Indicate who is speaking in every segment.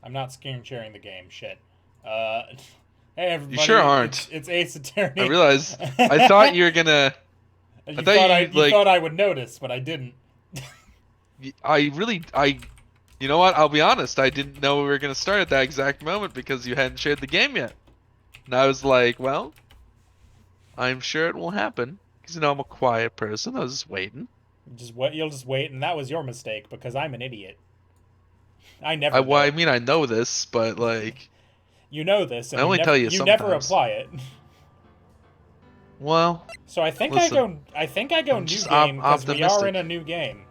Speaker 1: I'm not screen sharing the game. Shit. Hey
Speaker 2: You
Speaker 1: everybody,
Speaker 2: sure aren't.
Speaker 1: it's Ace
Speaker 2: I
Speaker 1: Attorney.
Speaker 2: realized. I thought you were gonna. I
Speaker 1: You
Speaker 2: thought
Speaker 1: thought
Speaker 2: you
Speaker 1: you
Speaker 2: like.
Speaker 1: thought I would notice, but I didn't.
Speaker 2: I really. You know what? I'll be honest. I didn't know we were gonna start at that exact moment because you hadn't shared the game yet. And I was like, well, I'm sure it will happen. Because, I'm a quiet person. I was just waiting.
Speaker 1: Just what you'll just wait, and that was your mistake because I'm an idiot. I never
Speaker 2: Well, I
Speaker 1: know.
Speaker 2: mean, I know this, but, like,
Speaker 1: You know this,
Speaker 2: I
Speaker 1: and
Speaker 2: only tell you
Speaker 1: you never
Speaker 2: sometimes.
Speaker 1: apply it.
Speaker 2: Well,
Speaker 1: So I think
Speaker 2: listen,
Speaker 1: I go
Speaker 2: I'm
Speaker 1: new
Speaker 2: just
Speaker 1: game because we are in a
Speaker 2: optimistic.
Speaker 1: new game.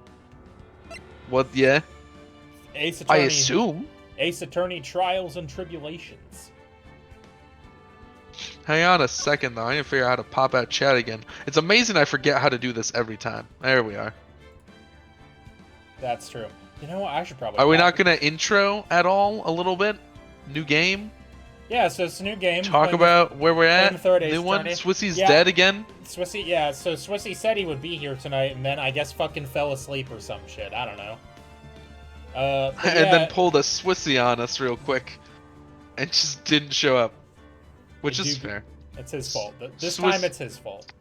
Speaker 2: What, yeah?
Speaker 1: Ace
Speaker 2: I
Speaker 1: Attorney
Speaker 2: assume.
Speaker 1: Ace Attorney Trials and Tribulations.
Speaker 2: Hang on a second, though. I need to figure out how to pop out chat again. It's amazing I forget how to do this every time. There we are.
Speaker 1: That's true. You know what? I should probably
Speaker 2: Are we
Speaker 1: pop
Speaker 2: not
Speaker 1: it.
Speaker 2: going to intro at all a little bit? New game?
Speaker 1: Yeah, so it's a new game.
Speaker 2: Talk about where we're
Speaker 1: Playing the
Speaker 2: at?
Speaker 1: third Ace
Speaker 2: New one?
Speaker 1: Attorney.
Speaker 2: Swissy's
Speaker 1: Yeah,
Speaker 2: dead again?
Speaker 1: Swissy. Yeah, so Swissy said he would be here tonight, and then I guess fucking fell asleep or some shit. I don't know. But
Speaker 2: And then
Speaker 1: yeah,
Speaker 2: pulled a Swissy on us real quick. And just didn't show up. Which is fair.
Speaker 1: it's his fault. This
Speaker 2: Swiss...
Speaker 1: time it's his fault.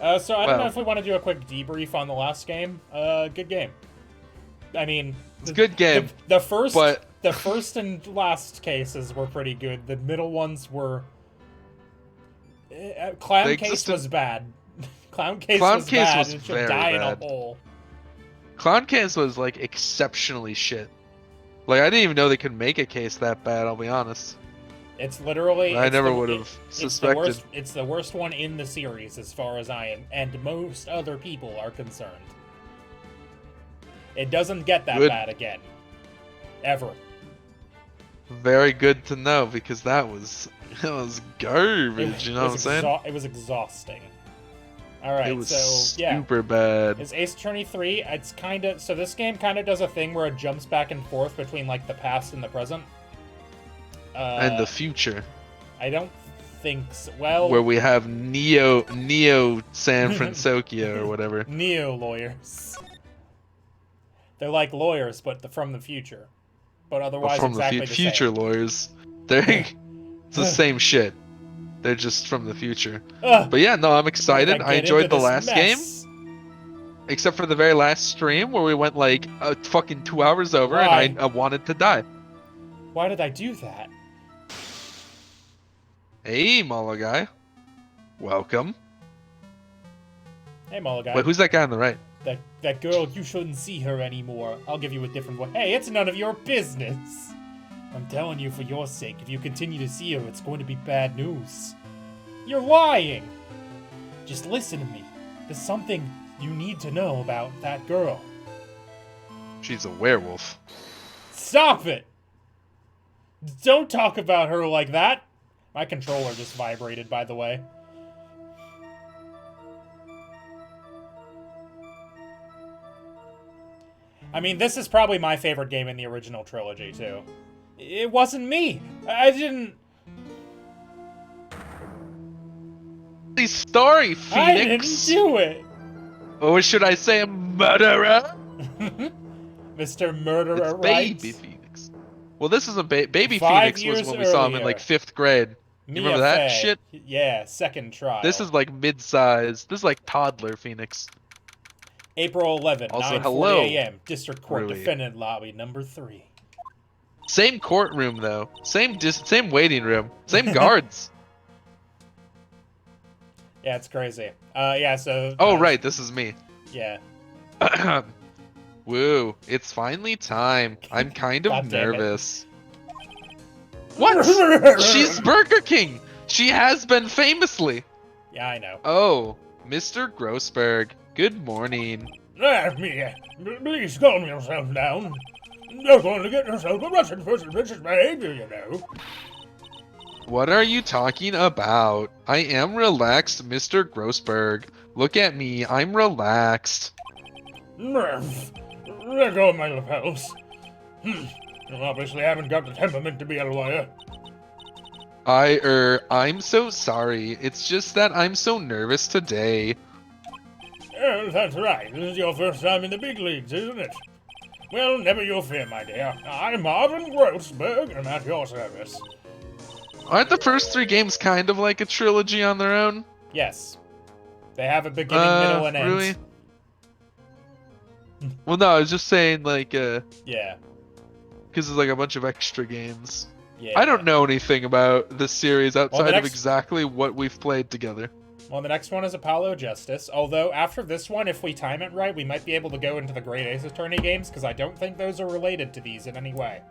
Speaker 1: So I don't know
Speaker 2: Well,
Speaker 1: if we want to do a quick debrief on the last game. Good game. I mean,
Speaker 2: it's a good game.
Speaker 1: The first,
Speaker 2: but...
Speaker 1: the first and last cases were pretty good. The middle ones were. Clown Case was bad. Clown Case was bad.
Speaker 2: Was
Speaker 1: it should
Speaker 2: very
Speaker 1: die in a
Speaker 2: bad.
Speaker 1: hole.
Speaker 2: Clown Case was like exceptionally shit. Like I didn't even know they could make a case that bad. I'll be honest.
Speaker 1: It's literally.
Speaker 2: I never would have suspected.
Speaker 1: It's the worst one in the series, as far as I am, and most other people are concerned. It doesn't get that bad again, ever.
Speaker 2: Very good to know because that was garbage. You know what I'm saying?
Speaker 1: It was exhausting. All right,
Speaker 2: it was
Speaker 1: so yeah,
Speaker 2: super bad.
Speaker 1: It's Ace Attorney 3. It's kind of so this game kind of does a thing where it jumps back and forth between like the past and the present.
Speaker 2: And the future.
Speaker 1: I don't think so. Well,
Speaker 2: where we have Neo San Francisco or whatever.
Speaker 1: Neo lawyers. They're like lawyers, but from the future. But otherwise,
Speaker 2: from
Speaker 1: exactly
Speaker 2: the
Speaker 1: the
Speaker 2: future
Speaker 1: same.
Speaker 2: lawyers. It's the same shit. They're just from the future.
Speaker 1: Ugh,
Speaker 2: but yeah, no, I'm excited. I enjoyed the last game. Except for the very last stream where we went like fucking 2 hours over.
Speaker 1: Why?
Speaker 2: And I wanted to die.
Speaker 1: Why did I do that?
Speaker 2: Hey, Mala guy. Welcome.
Speaker 1: Hey, Mala guy.
Speaker 2: Wait, who's that guy on the right?
Speaker 1: That girl, you shouldn't see her anymore. I'll give you a different one. Hey, it's none of your business. I'm telling you for your sake, if you continue to see her, it's going to be bad news. You're lying! Just listen to me. There's something you need to know about that girl.
Speaker 2: She's a werewolf.
Speaker 1: Stop it! Don't talk about her like that! My controller just vibrated, by the way. I mean, this is probably my favorite game in the original trilogy, too. It wasn't me! I didn't...
Speaker 2: The story, Phoenix!
Speaker 1: I didn't do it!
Speaker 2: Or should I say murderer?
Speaker 1: Mr. Murderer,
Speaker 2: it's Baby Phoenix. Well, this is a Baby
Speaker 1: 5
Speaker 2: Phoenix was when we saw him in like 5th grade. You remember that shit?
Speaker 1: Yeah, second trial.
Speaker 2: This is like mid-size. This is like toddler Phoenix.
Speaker 1: April 11,
Speaker 2: also,
Speaker 1: 9:40 a.m. District Court Defendant Lobby number 3.
Speaker 2: Same courtroom though. Same waiting room. Same guards.
Speaker 1: Yeah, it's crazy. Yeah, so...
Speaker 2: Oh, right, this is me.
Speaker 1: Yeah.
Speaker 2: Woo, it's finally time. I'm kind of nervous. What? She's Burger King! She has been famously.
Speaker 1: Yeah, I know.
Speaker 2: Oh, Mr. Grossberg, good morning.
Speaker 1: Please calm yourself down. You're going to get yourself arrested for suspicious behavior, you know.
Speaker 2: What are you talking about? I am relaxed, Mr. Grossberg. Look at me, I'm relaxed.
Speaker 1: Let go of my lapels. You obviously haven't got the temperament to be a lawyer.
Speaker 2: I'm so sorry. It's just that I'm so nervous today.
Speaker 1: That's right. This is your first time in the big leagues, isn't it? Well, never you fear, my dear. I'm Marvin Grossberg, and I'm at your service.
Speaker 2: Aren't the first 3 games kind of like a trilogy on their own?
Speaker 1: Yes. They have a beginning, middle, and end.
Speaker 2: Really? Well, no, I was just saying, like,
Speaker 1: Yeah.
Speaker 2: because there's like a bunch of extra games.
Speaker 1: Yeah.
Speaker 2: I don't know anything about this series outside
Speaker 1: Well,
Speaker 2: of exactly what we've played together.
Speaker 1: Well, the next one is Apollo Justice. Although, after this one, if we time it right, we might be able to go into the Great Ace Attorney games, because I don't think those are related to these in any way.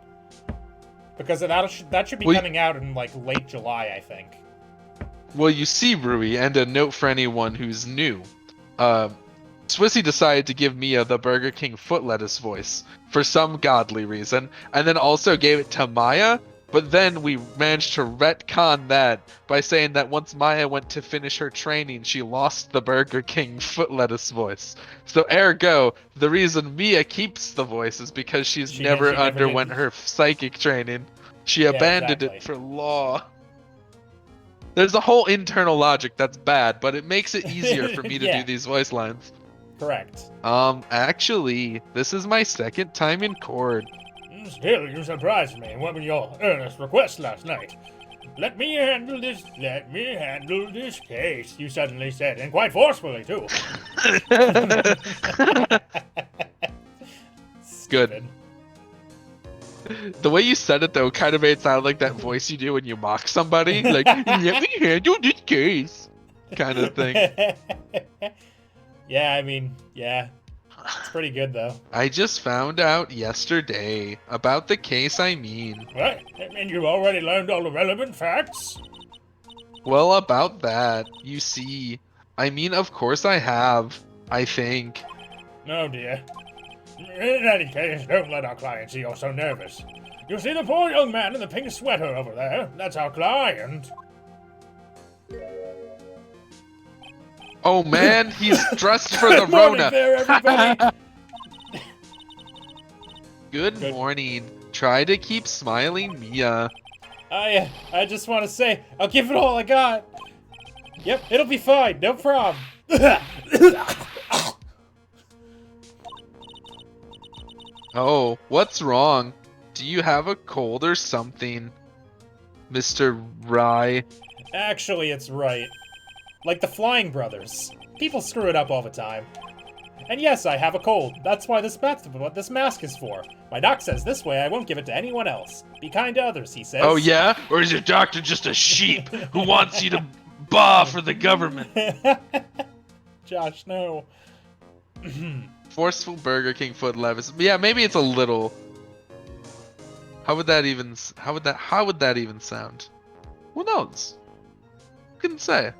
Speaker 1: Because that should be coming out in, like, late July, I think.
Speaker 2: Well, you see, Rui, and a note for anyone who's new. Swissy decided to give Mia the Burger King foot lettuce voice for some godly reason, and then also gave it to Maya, but then we managed to retcon that by saying that once Maya went to finish her training, she lost the Burger King foot lettuce voice. So ergo, the reason Mia keeps the voice is because she never underwent her psychic training. She abandoned it for law. There's a whole internal logic that's bad, but it makes it easier for me to do these voice lines.
Speaker 1: Correct.
Speaker 2: Actually, this is my 2nd time in court.
Speaker 1: Still, you surprised me with your earnest request last night. Let me handle this case, you suddenly said, and quite forcefully, too.
Speaker 2: Good. The way you said it, though, kind of made it sound like that voice you do when you mock somebody. Like, let me handle this case. Kind of thing.
Speaker 1: Yeah, I mean, yeah. It's pretty good, though.
Speaker 2: I just found out yesterday about the case I mean.
Speaker 1: What? And you've already learned all the relevant facts?
Speaker 2: Well, about that, you see. I mean, of course I have. I think.
Speaker 1: Oh, dear. In any case, don't let our client see you're so nervous. You see the poor young man in the pink sweater over there? That's our client.
Speaker 2: Oh man, he's dressed for the
Speaker 1: Morning
Speaker 2: Rona.
Speaker 1: there, everybody.
Speaker 2: Good morning. Try to keep smiling, Mia.
Speaker 1: I just want to say, I'll give it all I got. Yep, it'll be fine, no problem.
Speaker 2: Oh, what's wrong? Do you have a cold or something, Mr. Rye?
Speaker 1: Actually, it's Wright. Like the Flying Brothers. People screw it up all the time. And yes, I have a cold. That's why what this mask is for. My doc says this way I won't give it to anyone else. Be kind to others, he says.
Speaker 2: Oh yeah? Or is your doctor just a sheep who wants you to baa for the government?
Speaker 1: Josh, no.
Speaker 2: Forceful Burger King foot levis. Yeah, maybe it's a little. How would that even sound? Who knows? Couldn't say.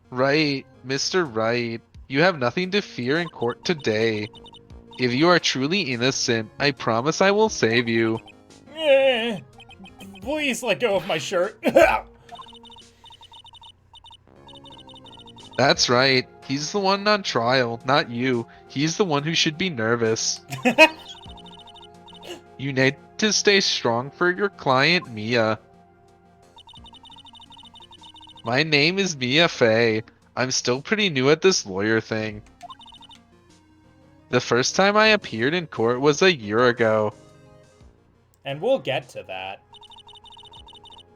Speaker 2: Right, Mr. Wright. You have nothing to fear in court today. If you are truly innocent, I promise I will save you.
Speaker 1: Please let go of my shirt.
Speaker 2: That's right. He's the one on trial, not you. He's the one who should be nervous. You need to stay strong for your client, Mia. My name is Mia Fey. I'm still pretty new at this lawyer thing. The first time I appeared in court was a year ago.
Speaker 1: And we'll get to that.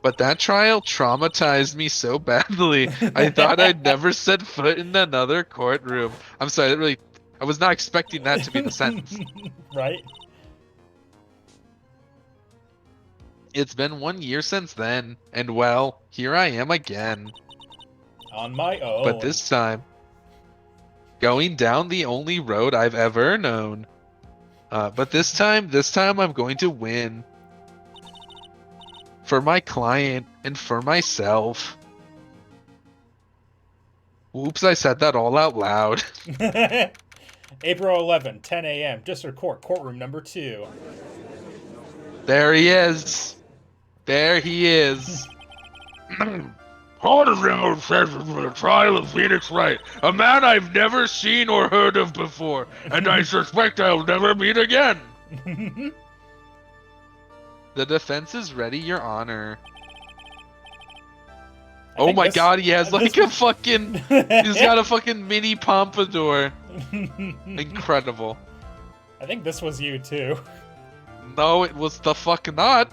Speaker 2: But that trial traumatized me so badly, I thought I'd never set foot in another courtroom. I'm sorry, I was not expecting that to be the sentence.
Speaker 1: Right?
Speaker 2: It's been 1 year since then, and well, here I am again.
Speaker 1: On my own.
Speaker 2: But this time, going down the only road I've ever known. But this time I'm going to win. For my client and for myself. Whoops, I said that all out loud.
Speaker 1: April 11, 10 a.m. District Court, courtroom number 2.
Speaker 2: There he is. There he is.
Speaker 3: Ordering session for the trial of Phoenix Wright, a man I've never seen or heard of before, and I suspect I'll never meet again.
Speaker 2: The defense is ready, Your Honor. Oh my god, he has like a fucking... He's got a fucking mini pompadour. Incredible.
Speaker 1: I think this was you, too.
Speaker 2: No, it was the fuck not.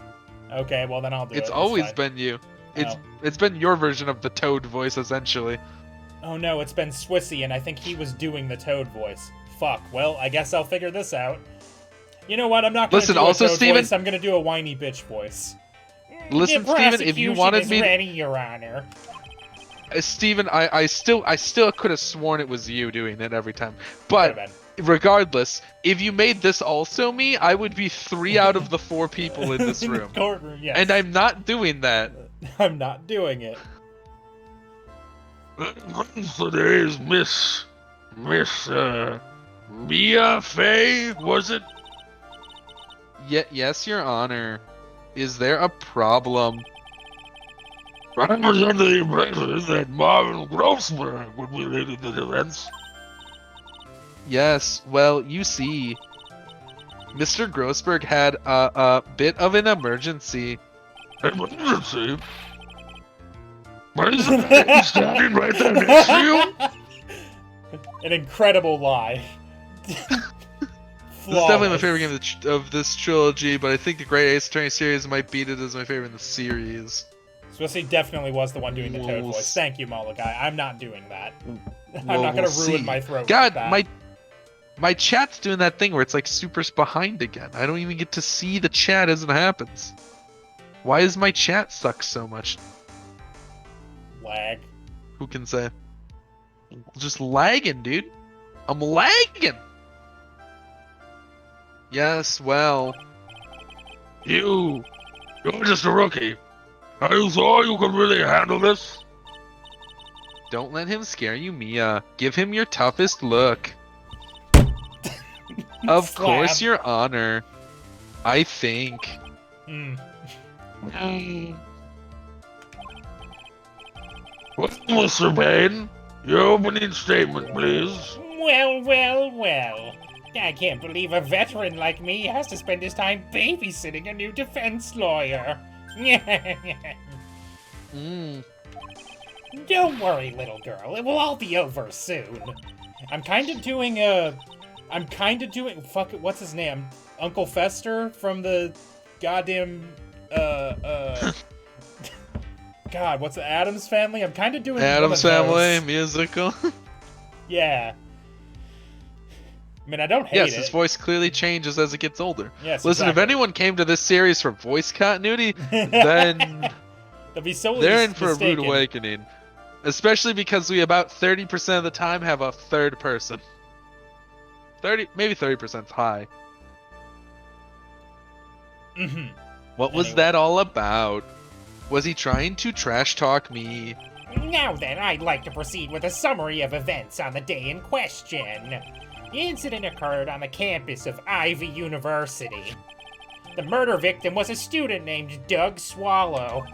Speaker 1: Okay, well then I'll do it.
Speaker 2: It's
Speaker 1: It's
Speaker 2: always
Speaker 1: fine.
Speaker 2: been you.
Speaker 1: Oh.
Speaker 2: It's been your version of the Toad voice, essentially.
Speaker 1: Oh no, it's been Swissy, and I think he was doing the Toad voice. Fuck, well, I guess I'll figure this out. You know what, I'm not gonna
Speaker 2: Listen,
Speaker 1: do
Speaker 2: also,
Speaker 1: a Toad
Speaker 2: Steven-
Speaker 1: voice, I'm gonna do a whiny bitch voice.
Speaker 2: Listen,
Speaker 1: The
Speaker 2: Steven, if you wanted
Speaker 1: prosecution
Speaker 2: me
Speaker 1: is
Speaker 2: to...
Speaker 1: ready, Your Honor.
Speaker 2: Steven, I still could have sworn it was you doing it every time.
Speaker 1: Could've
Speaker 2: But
Speaker 1: been.
Speaker 2: regardless, if you made this also me, I would be 3 out of the 4 people in this
Speaker 1: In the
Speaker 2: room.
Speaker 1: courtroom, yes.
Speaker 2: And I'm not doing that.
Speaker 1: I'm not doing it.
Speaker 3: Today is Miss Mia Fey, was it?
Speaker 2: Yes, Your Honor. Is there a problem?
Speaker 3: I was under the impression that Marvin Grossberg would be leading the defense.
Speaker 2: Yes, well, you see, Mr. Grossberg had a bit of an emergency.
Speaker 3: Emergency? Why is it standing right there next to you?
Speaker 1: An incredible lie.
Speaker 2: This is definitely my favorite game of this trilogy, but I think the Great Ace Attorney series might beat it as my favorite in the series.
Speaker 1: Swissy definitely was the one doing the Toad
Speaker 2: We'll
Speaker 1: voice. Thank you, Molokai. I'm not doing that. I'm
Speaker 2: Well,
Speaker 1: not gonna
Speaker 2: we'll
Speaker 1: ruin
Speaker 2: see.
Speaker 1: my throat.
Speaker 2: God,
Speaker 1: with that.
Speaker 2: my chat's doing that thing where it's like super behind again. I don't even get to see the chat as it happens. Why does my chat suck so much?
Speaker 1: lag.
Speaker 2: Who can say? Just lagging, dude. I'm lagging. Yes, well,
Speaker 3: You're just a rookie. Are you sure you can really handle this?
Speaker 2: don't let him scare you, Mia. Give him your toughest look. Of
Speaker 1: Slap.
Speaker 2: course, Your Honor. I think.
Speaker 1: Hmm.
Speaker 3: Well, Mr. Payne, your opening statement, please.
Speaker 1: Well, well, well. I can't believe a veteran like me has to spend his time babysitting a new defense lawyer.
Speaker 2: Mm.
Speaker 1: Don't worry, little girl. It will all be over soon. I'm kind of doing, fuck it, what's his name? Uncle Fester from the goddamn, God, what's the Addams Family? I'm kind of doing
Speaker 2: Addams
Speaker 1: one of
Speaker 2: Family
Speaker 1: those.
Speaker 2: musical.
Speaker 1: Yeah. I mean, I don't hate
Speaker 2: Yes,
Speaker 1: it.
Speaker 2: his voice clearly changes as it gets older.
Speaker 1: Yes,
Speaker 2: Listen,
Speaker 1: exactly.
Speaker 2: if anyone came to this series for voice continuity, then
Speaker 1: They'll be so
Speaker 2: they're in for a
Speaker 1: mistaken.
Speaker 2: rude awakening. Especially because we about 30% of the time have a third person. 30% is high.
Speaker 1: Mhm.
Speaker 2: What was
Speaker 1: Anyway.
Speaker 2: that all about? Was he trying to trash talk me?
Speaker 1: Now then, I'd like to proceed with a summary of events on the day in question. The incident occurred on the campus of Ivy University. The murder victim was a student named Doug Swallow.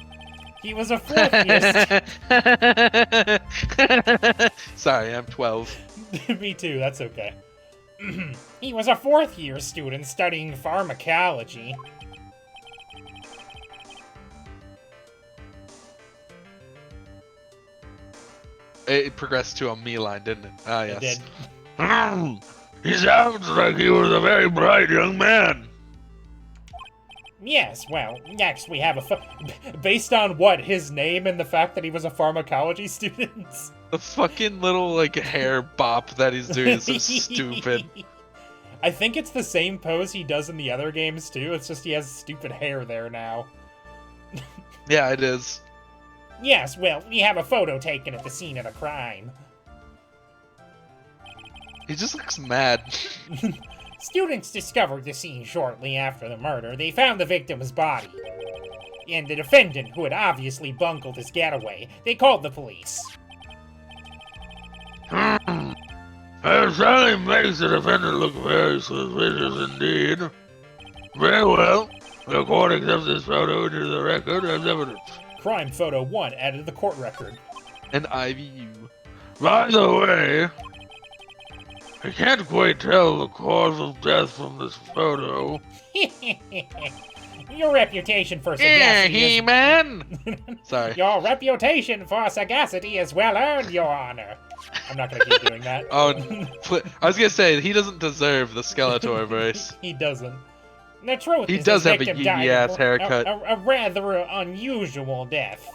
Speaker 1: He was a fourth year
Speaker 2: Sorry, I'm 12.
Speaker 1: Me too, that's okay. He was a fourth year student studying pharmacology.
Speaker 2: It progressed to a me line, didn't it? Ah, yes.
Speaker 1: It did.
Speaker 3: He sounds like he was a very bright young man.
Speaker 1: Yes, well, next we have based on what? His name and the fact that he was a pharmacology student?
Speaker 2: The fucking little, like, hair bop that he's doing is so stupid.
Speaker 1: I think it's the same pose he does in the other games, too. It's just he has stupid hair there now.
Speaker 2: Yeah, it is.
Speaker 1: Yes, well, we have a photo taken at the scene of the crime.
Speaker 2: He just looks mad.
Speaker 1: Students discovered the scene shortly after the murder. They found the victim's body. And the defendant, who had obviously bungled his getaway, they called the police.
Speaker 3: It certainly makes the defendant look very suspicious indeed. Very well. The court accepts this photo into the record as evidence.
Speaker 1: Crime photo 1 added to the court record.
Speaker 2: And IVU.
Speaker 3: By the way, I can't quite tell the cause of death from this photo.
Speaker 1: Your reputation for
Speaker 2: Yeah,
Speaker 1: sagacity is...
Speaker 2: He-Man! Sorry.
Speaker 1: Your reputation for sagacity is well earned, Your Honor. I'm not gonna keep doing that.
Speaker 2: Oh, I was gonna say, he doesn't deserve the Skeletor voice.
Speaker 1: He doesn't. The truth
Speaker 2: He
Speaker 1: is
Speaker 2: does
Speaker 1: his
Speaker 2: have a
Speaker 1: victim died
Speaker 2: yee-ass
Speaker 1: of
Speaker 2: haircut.
Speaker 1: a rather unusual death.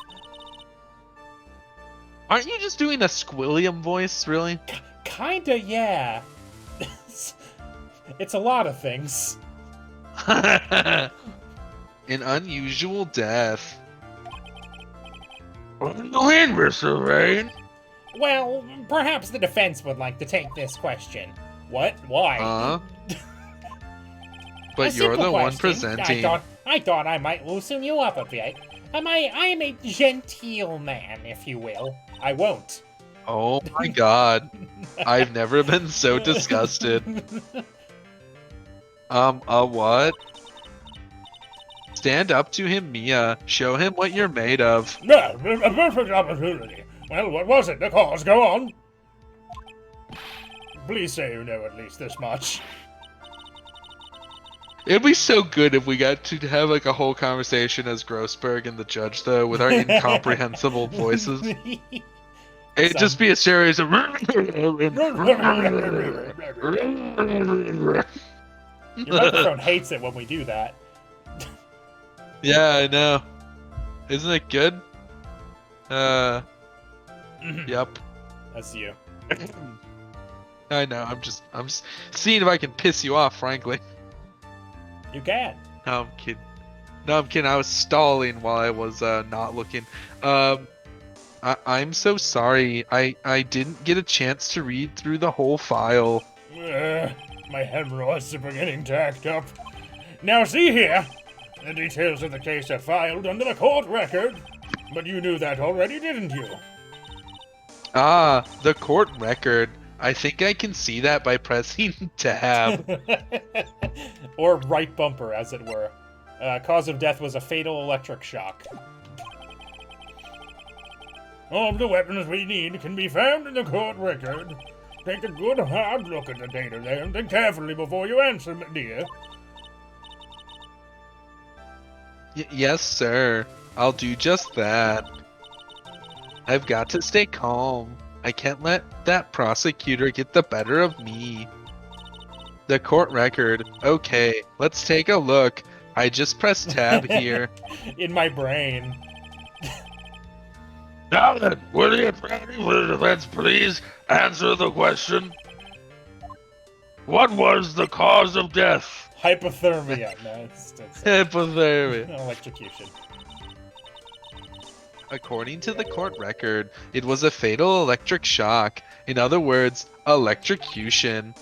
Speaker 2: Aren't you just doing a Squilliam voice, really?
Speaker 1: Kinda, yeah. It's a lot of things.
Speaker 2: An unusual death.
Speaker 3: What do you mean, Mr. Rain?
Speaker 1: Well, perhaps the defense would like to take this question. What? Why?
Speaker 2: But
Speaker 1: A
Speaker 2: you're
Speaker 1: simple
Speaker 2: the one
Speaker 1: question.
Speaker 2: presenting.
Speaker 1: I thought I might loosen you up a bit. I am a genteel man, if you will. I won't.
Speaker 2: Oh my god. I've never been so disgusted. What? Stand up to him, Mia. Show him what you're made of.
Speaker 1: Yeah, a perfect opportunity. Well, what was it? The cause? Go on. Please say you know at least this much.
Speaker 2: It'd be so good if we got to have like a whole conversation as Grossberg and the judge, though, with our incomprehensible voices. It'd just be a series of.
Speaker 1: Your microphone hates it when we do that.
Speaker 2: Yeah, I know. Isn't it good? Yep.
Speaker 1: That's you.
Speaker 2: I know. I'm just seeing if I can piss you off, frankly.
Speaker 1: You can.
Speaker 2: No, I'm kidding. No, I'm kidding. I was stalling while I was not looking. I'm so sorry. I didn't get a chance to read through the whole file.
Speaker 1: My hemorrhoids are beginning to act up. Now see here. The details of the case are filed under the court record. But you knew that already, didn't you?
Speaker 2: Ah, the court record. I think I can see that by pressing tab.
Speaker 1: Or right bumper, as it were. Cause of death was a fatal electric shock. All the weapons we need can be found in the court record. Take a good hard look at the data there and think carefully before you answer, my dear.
Speaker 2: Yes, sir. I'll do just that. I've got to stay calm. I can't let that prosecutor get the better of me. The court record. Okay, let's take a look. I just pressed tab here.
Speaker 1: In my brain.
Speaker 3: Now then, will the attorney for the defense please answer the question? What was the cause of death?
Speaker 1: Hypothermia. No, it's
Speaker 2: Hypothermia.
Speaker 1: electrocution.
Speaker 2: According to the court record, it was a fatal electric shock. In other words, electrocution.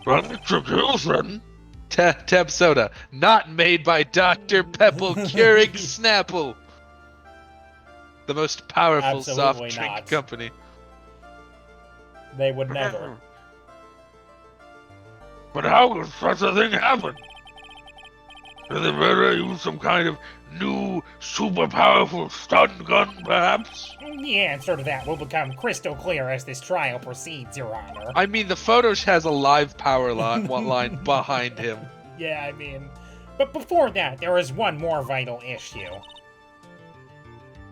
Speaker 3: Electrocution?
Speaker 2: Tab soda, not made by Dr. Pepple Keurig Snapple. The most powerful
Speaker 1: Absolutely
Speaker 2: soft drink
Speaker 1: not.
Speaker 2: company.
Speaker 1: They would never.
Speaker 3: But how could such a thing happen? Did the murderer use some kind of new, super powerful stun gun, perhaps?
Speaker 1: The answer to that will become crystal clear as this trial proceeds, Your Honor.
Speaker 2: I mean, the photo has a live power line behind him.
Speaker 1: Yeah, I mean... But before that, there is one more vital issue.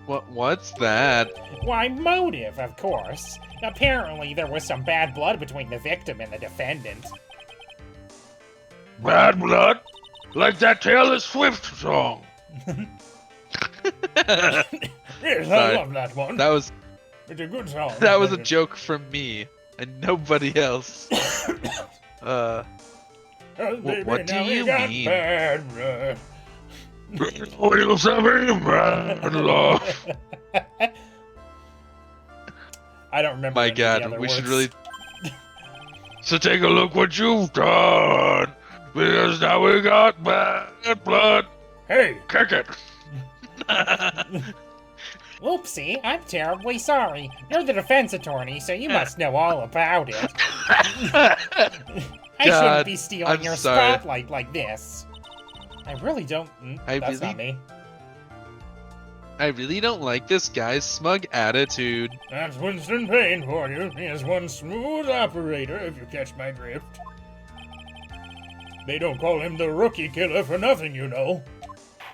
Speaker 2: What's that?
Speaker 1: Why, motive, of course. Apparently, there was some bad blood between the victim and the defendant.
Speaker 3: Bad blood? Like that Taylor Swift song.
Speaker 1: Yes,
Speaker 2: Sorry.
Speaker 1: I love that one.
Speaker 2: That was
Speaker 1: It's a good song.
Speaker 2: that was a joke from me and nobody else.
Speaker 1: Oh, baby,
Speaker 2: what do
Speaker 1: now we
Speaker 2: you
Speaker 1: got
Speaker 2: mean?
Speaker 1: bad blood.
Speaker 3: We'll sever bad love.
Speaker 1: I don't remember.
Speaker 2: My
Speaker 1: any of the
Speaker 2: God,
Speaker 1: other
Speaker 2: we should
Speaker 1: words.
Speaker 2: really.
Speaker 3: So take a look what you've done. Because now we got bad blood.
Speaker 1: Hey!
Speaker 3: Kick it.
Speaker 1: Oopsie, I'm terribly sorry. You're the defense attorney, so you must know all about it. I shouldn't
Speaker 2: God,
Speaker 1: be stealing
Speaker 2: I'm
Speaker 1: your
Speaker 2: sorry.
Speaker 1: spotlight like this. I really don't. That's not me.
Speaker 2: I really don't like this guy's smug attitude.
Speaker 1: That's Winston Payne for you. He is one smooth operator, if you catch my drift. They don't call him the rookie killer for nothing, you know.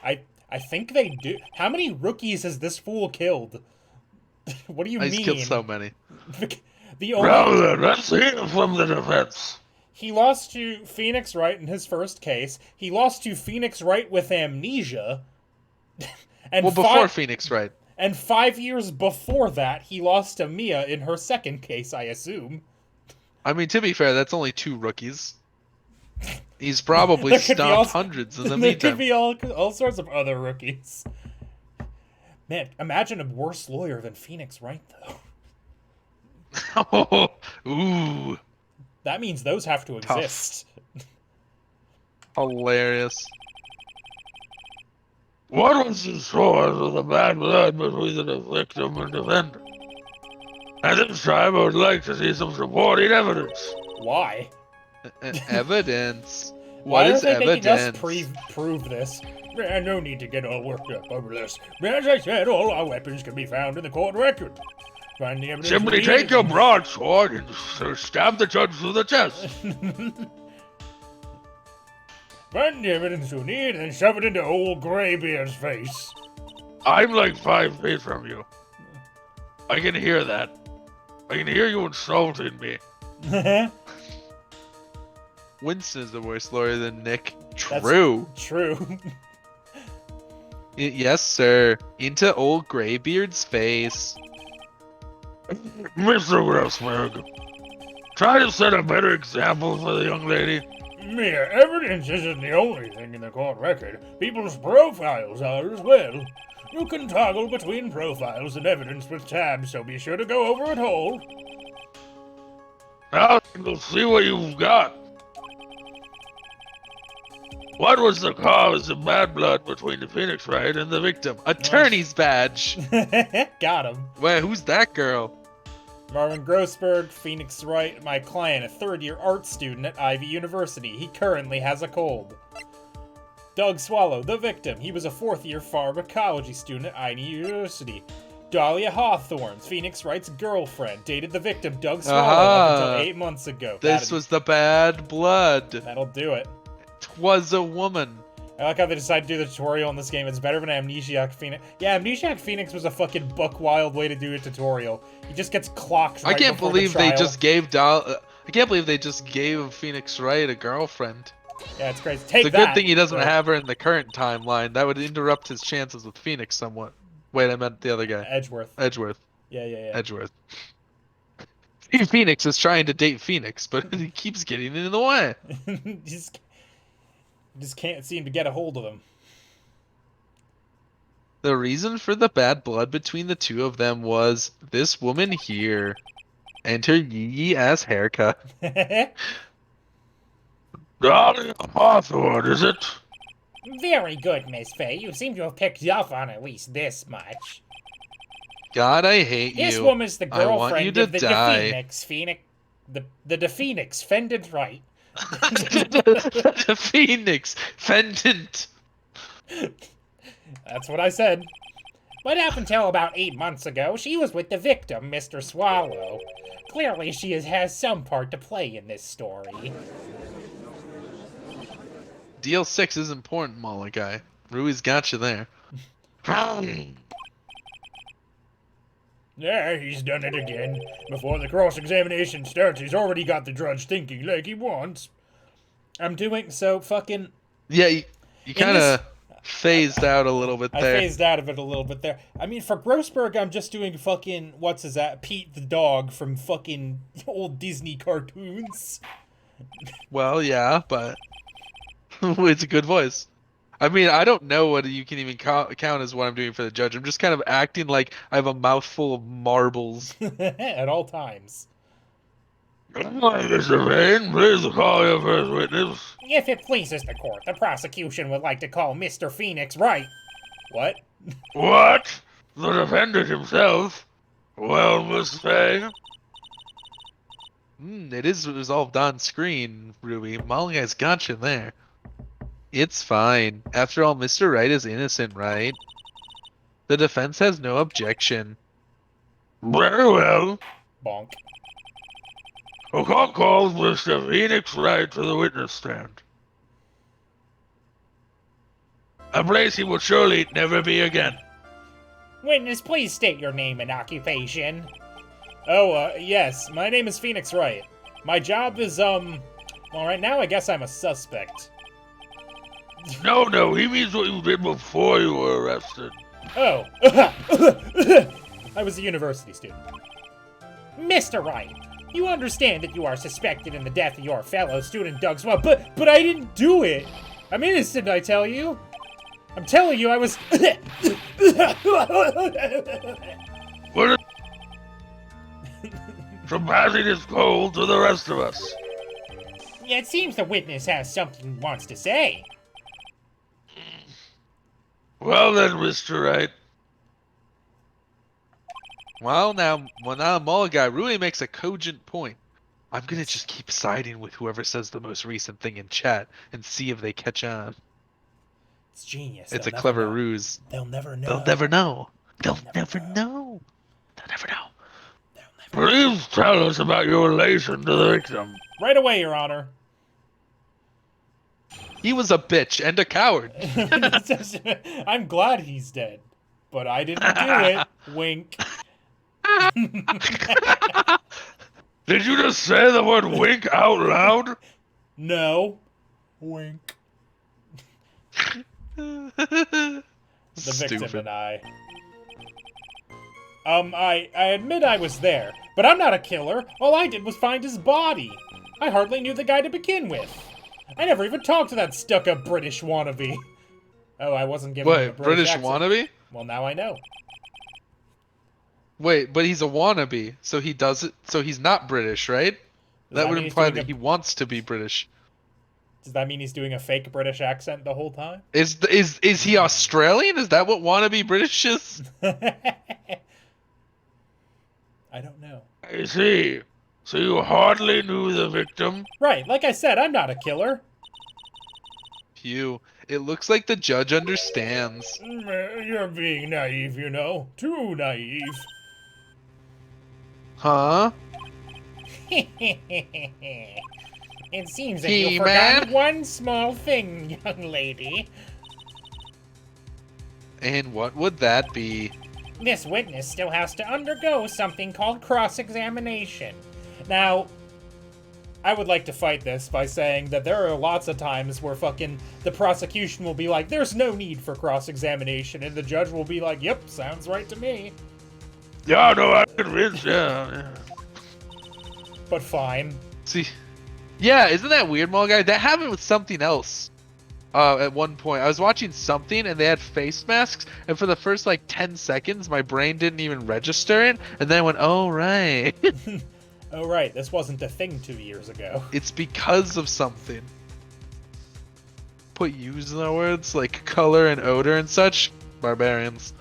Speaker 1: I think they do. How many rookies has this fool killed? What do you mean?
Speaker 2: He's killed so many.
Speaker 1: The only
Speaker 3: Well then, let's hear from the defense.
Speaker 1: he lost to Phoenix Wright in his first case. He lost to Phoenix Wright with amnesia. And
Speaker 2: Well, before Phoenix Wright.
Speaker 1: And 5 years before that, he lost to Mia in her second case, I assume.
Speaker 2: I mean, to be fair, that's only 2 rookies. He's probably
Speaker 1: There could be
Speaker 2: stomped
Speaker 1: all-
Speaker 2: hundreds in the
Speaker 1: There
Speaker 2: meantime.
Speaker 1: could be all sorts of other rookies. Man, imagine a worse lawyer than Phoenix Wright, though.
Speaker 2: Oh, ooh,
Speaker 1: That means those have to
Speaker 2: Tough.
Speaker 1: exist.
Speaker 2: hilarious.
Speaker 3: What was the source of the bad blood between the victim and defendant? At this time, I would like to see some supporting evidence.
Speaker 1: Why?
Speaker 2: Evidence.
Speaker 1: Why
Speaker 2: What
Speaker 1: are
Speaker 2: is
Speaker 1: they making us
Speaker 2: evidence?
Speaker 1: prove this? No need to get all worked up over this. As I said, all our weapons can be found in the court record. Find the evidence
Speaker 3: Simply
Speaker 1: we
Speaker 3: take
Speaker 1: need.
Speaker 3: your broadsword and stab the judge through the chest.
Speaker 1: Find the evidence you need and shove it into old Graybeard's face.
Speaker 3: I'm like 5 feet from you. I can hear that. I can hear you insulting me.
Speaker 2: Winston is a worse lawyer than Nick.
Speaker 1: That's-
Speaker 2: True.
Speaker 1: True.
Speaker 2: Yes, sir. Into old Graybeard's face.
Speaker 3: Mr. Grossberg, try to set a better example for the young lady.
Speaker 1: Mere evidence isn't the only thing in the court record. People's profiles are as well. You can toggle between profiles and evidence with tabs, so be sure to go over it all.
Speaker 3: Now we'll see what you've got. What was the cause of bad blood between the Phoenix Wright and the victim?
Speaker 2: Attorney's badge.
Speaker 1: Got him.
Speaker 2: Wait, who's that girl?
Speaker 1: Marvin Grossberg, Phoenix Wright, my client, a third-year art student at Ivy University. He currently has a cold. Doug Swallow, the victim. He was a fourth-year pharmacology student at Ivy University. Dahlia Hawthorne, Phoenix Wright's girlfriend, dated the victim, Doug Swallow, up until 8 months ago.
Speaker 2: This was the bad blood.
Speaker 1: That'll do it.
Speaker 2: Twas a woman.
Speaker 1: I like how they decided to do the tutorial in this game. It's better than Amnesiac Phoenix. Yeah, Amnesiac Phoenix was a fucking buck wild way to do a tutorial. He just gets clocked right
Speaker 2: I can't
Speaker 1: before
Speaker 2: believe
Speaker 1: the
Speaker 2: they
Speaker 1: trial.
Speaker 2: just gave I can't believe they just gave Phoenix Wright a girlfriend.
Speaker 1: Yeah, it's crazy. Take
Speaker 2: It's a
Speaker 1: that.
Speaker 2: good thing he doesn't
Speaker 1: Right.
Speaker 2: have her in the current timeline. That would interrupt his chances with Phoenix somewhat. Wait, I meant the other guy.
Speaker 1: Edgeworth.
Speaker 2: Edgeworth.
Speaker 1: Yeah.
Speaker 2: Edgeworth. Phoenix is trying to date Phoenix, but he keeps getting in the way.
Speaker 1: just can't seem to get a hold of him.
Speaker 2: The reason for the bad blood between the two of them was this woman here and her yee ass haircut.
Speaker 3: Dahlia Hawthorne, is it?
Speaker 1: Very good, Miss Faye. You seem to have picked up on at least this much.
Speaker 2: God, I hate
Speaker 1: This
Speaker 2: you.
Speaker 1: woman's the
Speaker 2: I want you
Speaker 1: girlfriend
Speaker 2: to
Speaker 1: of the
Speaker 2: die.
Speaker 1: Phoenix. The Phoenix, Fendant Wright.
Speaker 2: The Phoenix Fendant.
Speaker 1: That's what I said. But up until about 8 months ago, she was with the victim, Mr. Swallow. Clearly, she has some part to play in this story.
Speaker 2: Deal 6 is important, Malachi. Rui's got you there.
Speaker 1: Yeah, he's done it again. Before the cross-examination starts, he's already got the judge thinking like he wants. I'm doing so fucking...
Speaker 2: Yeah, you kind of phased out a little bit
Speaker 1: I
Speaker 2: there.
Speaker 1: phased out of it a little bit there. I mean, for Grossberg, I'm just doing fucking... What's his that? Pete the dog from fucking old Disney cartoons.
Speaker 2: Well, yeah, but it's a good voice. I mean, I don't know what you can even count as what I'm doing for the judge. I'm just kind of acting like I have a mouthful of marbles.
Speaker 1: At all times.
Speaker 3: Mr. Vane, please call your first witness.
Speaker 1: If it pleases the court, the prosecution would like to call Mr. Phoenix Wright. What?
Speaker 3: What? The defendant himself? Well, Miss Faye?
Speaker 2: It is resolved on screen, Ruby. Molly has got you there. It's fine. After all, Mr. Wright is innocent, right? The defense has no objection.
Speaker 3: Very well.
Speaker 1: Bonk.
Speaker 3: A court calls Mr. Phoenix Wright to the witness stand. a place he will surely never be again.
Speaker 1: Witness, please state your name and occupation. Oh, yes, my name is Phoenix Wright. My job is, well, right now I guess I'm a suspect.
Speaker 3: No, he means what you did before you were arrested.
Speaker 1: Oh. I was a university student. Mr. Wright, you understand that you are suspected in the death of your fellow student Doug Swell, but I didn't do it. I'm innocent, I tell you. I'm telling you, I was...
Speaker 3: What from passing his cold to the rest of us.
Speaker 1: It seems the witness has something he wants to say.
Speaker 3: Well then, Mr. Wright.
Speaker 2: Well, now MAGAGA really makes a cogent point. I'm gonna just keep siding with whoever says the most recent thing in chat and see if they catch on.
Speaker 1: It's genius.
Speaker 2: It's a
Speaker 1: They'll
Speaker 2: clever
Speaker 1: never know.
Speaker 2: ruse.
Speaker 1: They'll never know.
Speaker 2: They'll never know. They'll
Speaker 1: They'll
Speaker 2: never
Speaker 1: never
Speaker 2: know. They'll never know.
Speaker 3: Please tell us about your relation to the victim.
Speaker 1: Right away, Your Honor.
Speaker 2: He was a bitch and a coward.
Speaker 1: I'm glad he's dead, but I didn't do it. Wink.
Speaker 3: Did you just say the word wink out loud?
Speaker 1: No. Wink. The victim and I. I admit I was there, but I'm not a killer. All I did was find his body. I hardly knew the guy to begin with. I never even talked to that stuck-up British wannabe. Oh, I wasn't giving him a
Speaker 2: What,
Speaker 1: British
Speaker 2: British
Speaker 1: accent.
Speaker 2: wannabe?
Speaker 1: Well, now I know.
Speaker 2: Wait, but he's a wannabe, so he does it. So he's not British, right? That would
Speaker 1: mean he's
Speaker 2: imply
Speaker 1: doing
Speaker 2: that he wants to be British.
Speaker 1: Does that mean he's doing a fake British accent the whole time?
Speaker 2: Is he Australian? Is that what wannabe British is?
Speaker 1: I don't know.
Speaker 3: I see. So you hardly knew the victim?
Speaker 1: Right, like I said, I'm not a killer.
Speaker 2: Phew. It looks like the judge understands.
Speaker 1: You're being naive, you know. Too naive.
Speaker 2: Huh?
Speaker 1: It seems that
Speaker 2: He-Man?
Speaker 1: you forgot one small thing, young lady.
Speaker 2: And what would that be?
Speaker 1: This witness still has to undergo something called cross-examination. Now, I would like to fight this by saying that there are lots of times where fucking the prosecution will be like, there's no need for cross-examination, and the judge will be like, yep, sounds right to me.
Speaker 3: Yeah, no, I'm convinced, yeah.
Speaker 1: But fine.
Speaker 2: See, yeah, isn't that weird, MAGAGA? That happened with something else. At one point, I was watching something and they had face masks, and for the first like 10 seconds, my brain didn't even register it, and then I went, "Oh right,
Speaker 1: Oh right, this wasn't a thing 2 years ago.
Speaker 2: it's because of something." Put use in the words like color and odor and such. Barbarians.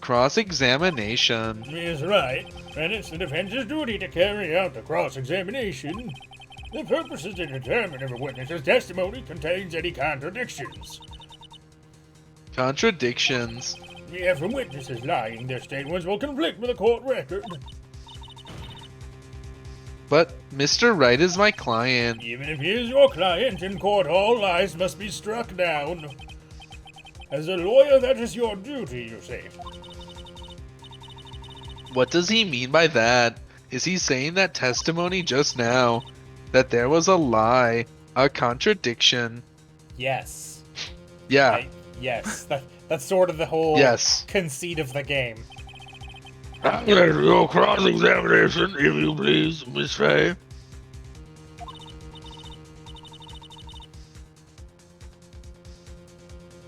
Speaker 2: Cross-examination.
Speaker 1: Is right, and it's the defense's duty to carry out the cross-examination. The purpose is to determine if a witness's testimony contains any contradictions.
Speaker 2: Contradictions.
Speaker 1: If a witness is lying, their statements will conflict with a court record.
Speaker 2: But Mr. Wright is my client.
Speaker 1: Even if he is your client in court, all lies must be struck down. As a lawyer, that is your duty, you see.
Speaker 2: What does he mean by that? Is he saying that testimony just now? That there was a lie, a contradiction?
Speaker 1: Yes.
Speaker 2: Yeah.
Speaker 1: Yes. That's sort of the whole
Speaker 2: Yes.
Speaker 1: conceit of the game.
Speaker 3: Your cross-examination, if you please, Miss Faye.